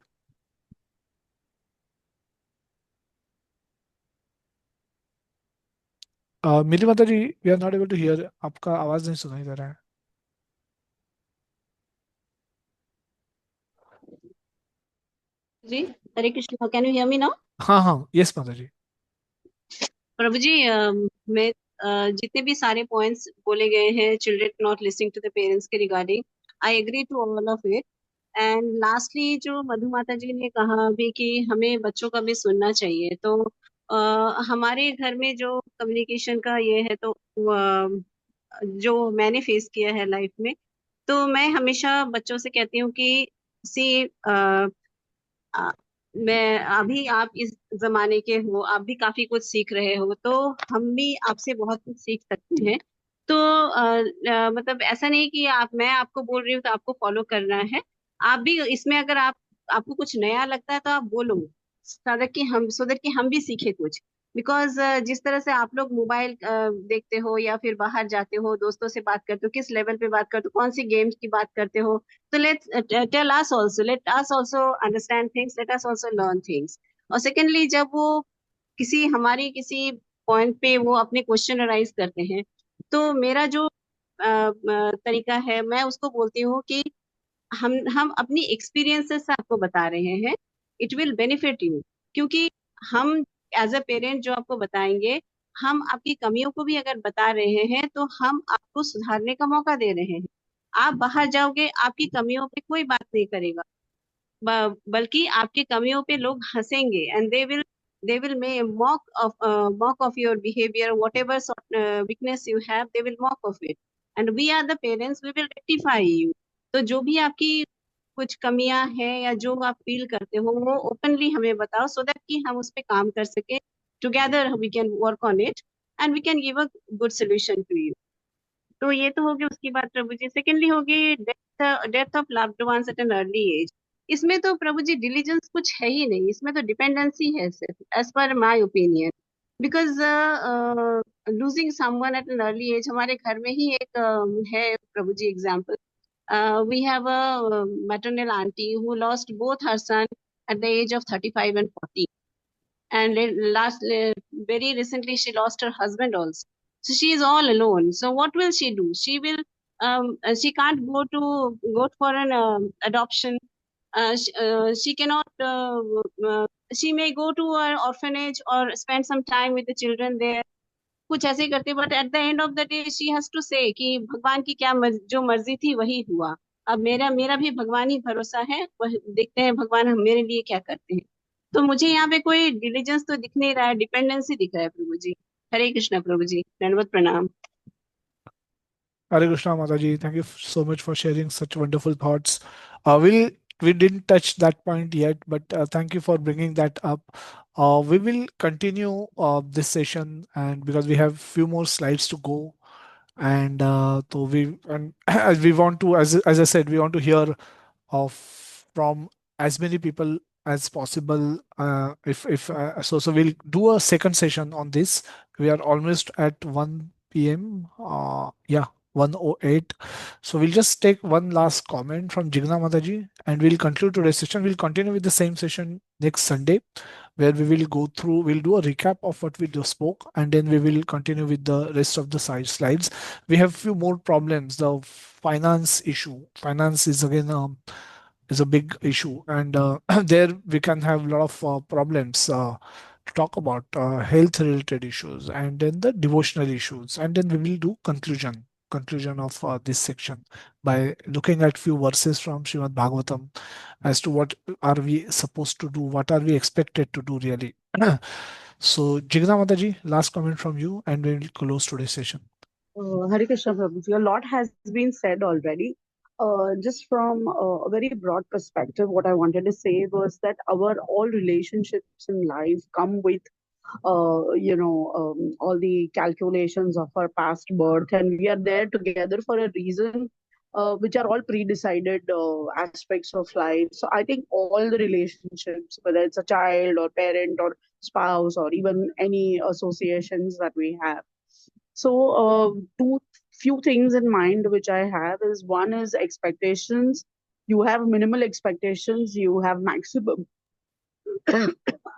मिली माता जी, we are not able to hear. आपका आवाज नहीं सुनाई दे रहा है. जी, Hare Krishna, can you hear me now? हाँ हाँ, yes माता जी. प्रभु जी, मैं जितने भी सारे पॉइंट्स बोले गए हैं children not listening to the parents के regarding, I agree to all of it. And lastly जो मधु माता जी ने कहा भी कि हमें बच्चों का भी सुनना चाहिए, तो हमारे घर में जो कम्युनिकेशन का ये है, तो जो मैंने फेस किया है लाइफ में, तो मैं हमेशा बच्चों से कहती हूँ कि सी आ, मैं अभी आप इस जमाने के हो, आप भी काफी कुछ सीख रहे हो, तो हम भी आपसे बहुत कुछ सीख सकते हैं. तो मतलब ऐसा नहीं कि मैं आपको बोल रही हूँ तो आपको फॉलो करना है. आप भी इसमें अगर आपको कुछ नया लगता है तो आप बोलो, सो दैट कि हम भी सीखे कुछ. बिकॉज जिस तरह से आप लोग मोबाइल देखते हो या फिर बाहर जाते हो, दोस्तों से बात करते हो, किस लेवल पे बात करते हो, कौन सी गेम्स की बात करते हो, so let us also understand things, let us also learn things. और secondly, जब वो हमारी किसी पॉइंट पे वो अपने क्वेश्चन अराइज करते हैं, तो मेरा जो तरीका है, मैं उसको बोलती हूँ कि हम अपनी एक्सपीरियंसेस से आपको बता रहे हैं, इट विल बेनिफिट यू. क्योंकि हम एज अ पेरेंट जो आपको बताएंगे, हम आपकी कमियों को भी अगर बता रहे हैं तो हम आपको सुधारने का मौका दे रहे हैं. आप बाहर जाओगे, आपकी कमियों पे कोई बात नहीं करेगा, बल्कि आपकी कमियों पे लोग हंसेंगे, and they will mock of your behavior, whatever weakness you have, they will mock of it, and we are the parents, we will rectify you. तो जो भी आपकी कुछ कमियां हैं या जो आप फील करते हो, वो ओपनली हमें बताओ, सो दैट कि हम उस पे काम कर सके, together we can work on it, and we can give a good solution to you. तो ये तो होगी उसकी बात प्रभु जी। सेकेंडली होगी death of loved ones at an early age. इसमें तो प्रभु जी डिलीजेंस कुछ है ही नहीं, इसमें तो डिपेंडेंसी है सिर्फ, एज पर my opinion, because losing someone at an early age, हमारे घर में ही एक है prabhu ji example. We have a maternal auntie who lost both her son at the age of 35 and 40, and very recently she lost her husband also, so she is all alone. So what will she do? She can't go for an adoption. She cannot she may go to an orphanage or spend some time with the children there, कुछ ऐसे ही करते, but at the end of the day she has to say कि भगवान की क्या जो मर्जी थी वही हुआ, अब मेरा मेरा भी भगवान ही भरोसा है, वह देखते हैं भगवान हम मेरे लिए क्या करते हैं। तो मुझे यहाँ पे कोई डिलीजेंस तो दिख नहीं रहा है, डिपेंडेंसी दिख रहा है प्रभु जी। हरे कृष्णा प्रभु जी, दंडवत प्रणाम। Hare Krishna Mataji, thank you so much for sharing such wonderful thoughts. We didn't touch that point yet, but thank you for bringing that up. We will continue this session, and because we have few more slides to go, and so as we want to, as I said, we want to hear of from as many people as possible. So we'll do a second session on this. We are almost at 1 p.m. Yeah, 1:08. So we'll just take one last comment from Jigna Mataji, and we'll conclude today's session. We'll continue with the same session next Sunday, where we will go through, we'll do a recap of what we just spoke, and then we will continue with the rest of the slides. We have few more problems. The finance issue. Finance is again is a big issue, and there we can have a lot of problems to talk about health related issues, and then the devotional issues, and then we will do conclusion of this section by looking at few verses from Srimad Bhagavatam as to what are we supposed to do, what are we expected to do really. So, Jigna Mataji, last comment from you, and we will close today's session. Hare Krishna Prabhuji, a lot has been said already. Just from a very broad perspective, what I wanted to say was that our all relationships in life come with, all the calculations of our past birth, and we are there together for a reason, which are all pre-decided aspects of life. So I think all the relationships, whether it's a child or parent or spouse or even any associations that we have, so, two few things in mind which I have is, one is expectations. You have minimal expectations. You have maximum.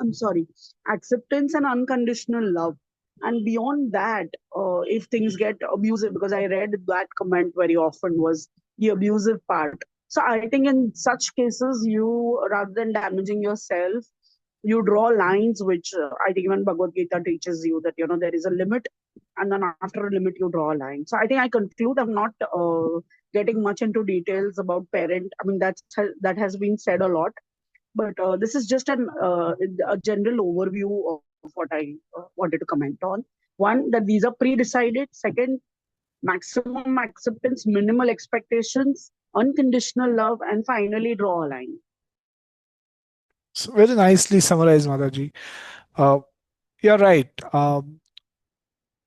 I'm sorry, acceptance and unconditional love. And beyond that, if things get abusive, because I read that comment very often was the abusive part. So I think in such cases, you, rather than damaging yourself, you draw lines which I think even Bhagavad Gita teaches you that there is a limit, and then after a limit you draw a line. So I think I conclude. I'm not getting much into details about parent. I mean that has been said a lot, but this is just a general overview of what I wanted to comment on. One, that these are pre-decided. Second, maximum acceptance, minimal expectations, unconditional love, and finally draw a line. So very nicely summarized, Mataji. You're right.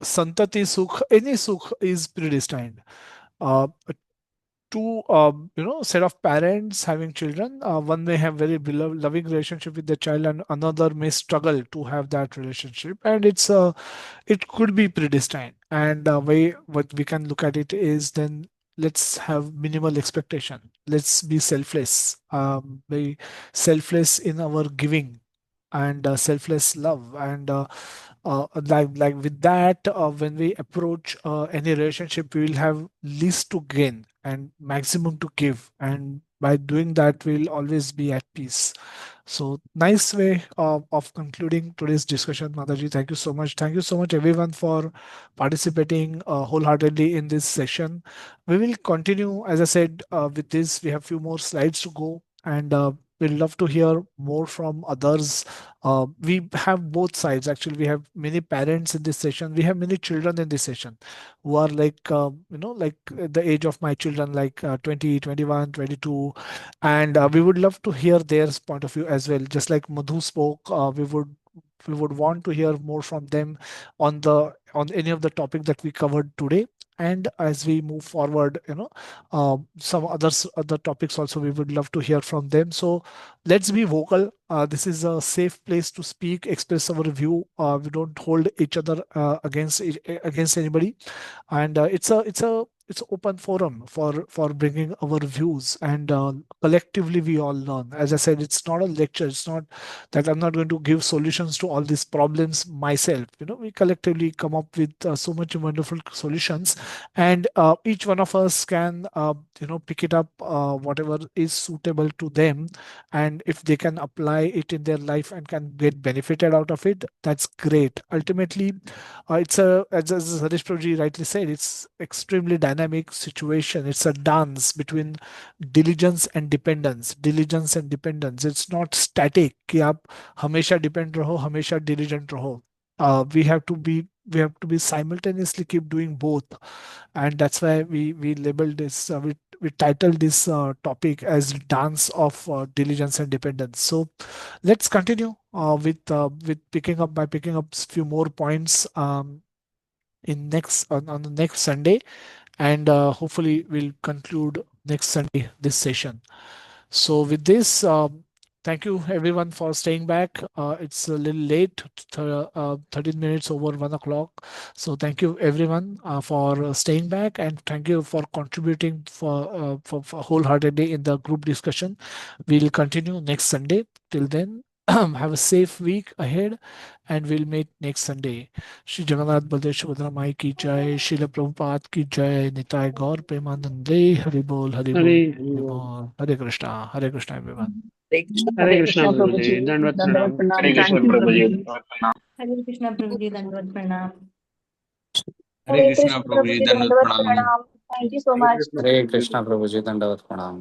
Santati Sukh, any Sukh is predestined. Uh, Two set of parents having children, one may have very beloved loving relationship with the child, and another may struggle to have that relationship, and it could be predestined. And way what we can look at it is, then let's have minimal expectation, let's be selfless, be selfless in our giving, and selfless love, and like with that, when we approach any relationship, we will have least to gain, and maximum to give. And by doing that, we'll always be at peace. So nice way of concluding today's discussion, Mataji. Thank you so much. Thank you so much, everyone, for participating wholeheartedly in this session. We will continue, as I said, with this. We have few more slides to go, and we'd love to hear more from others. We have both sides. Actually, we have many parents in this session. We have many children in this session who are like, like the age of my children, like 20, 21, 22. And we would love to hear their point of view as well. Just like Madhu spoke, we would want to hear more from them on any of the topic that we covered today. And as we move forward, some other topics also we would love to hear from them. So let's be vocal. This is a safe place to speak, express our view. We don't hold each other against anybody, and it's open forum for bringing our views, and collectively we all learn. As I said, it's not a lecture. It's not that I'm not going to give solutions to all these problems myself. We collectively come up with so much wonderful solutions, and each one of us can pick it up, whatever is suitable to them, and if they can apply it in their life and can get benefited out of it, that's great. Ultimately, it's as Harish Prabhuji rightly said, it's extremely dynamic situation. It's a dance between diligence and dependence. Diligence and dependence. It's not static कि आप हमेशा depend रहो, हमेशा diligent रहो. We have to be simultaneously keep doing both, and that's why we labeled this. We titled this topic as dance of diligence and dependence. So let's continue with picking up few more points on the next Sunday, and hopefully we'll conclude next Sunday this session. So with this, thank you everyone for staying back. It's a little late, 13 minutes over 1 o'clock. So thank you everyone for staying back, and thank you for contributing for wholeheartedly in the group discussion. We'll continue next Sunday. Till then, have a safe week ahead, and we'll meet next Sunday. Shri Jagannath Baldev Subhadra माई की जय, शिल प्रभुपाद की जय, निताय गौर प्रेमानंदे, हरि बोल हरि बोल Hare Hari बोल, Hare Krishna everyone. Hare Hare Krishna Krishna Prabhuji. Prabhuji, Dandavat Dandavat Pranam. Pranam. Hare Krishna Thank you, Prabhuji. Prabhuji. Hare Krishna Prabhuji, Dandavat Pranam. Hare Hare Krishna Krishna Prabhu ji, Prabhuji, दंडवत Dandavat प्रणाम. Pranam. Thank you so Hare much. Krishna Hare Prabhuji. Krishna प्रभु जी दंडवत प्रणाम.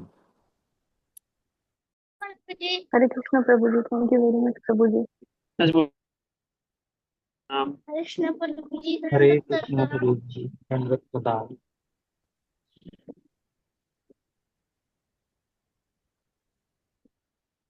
Hare Krishna Prabhuji, thank you very much, Prabhuji. As well. Hare Krishna Prabhuji, Hare Dandavat Krishna Pranam. प्रभु जी दंडवत प्रणाम.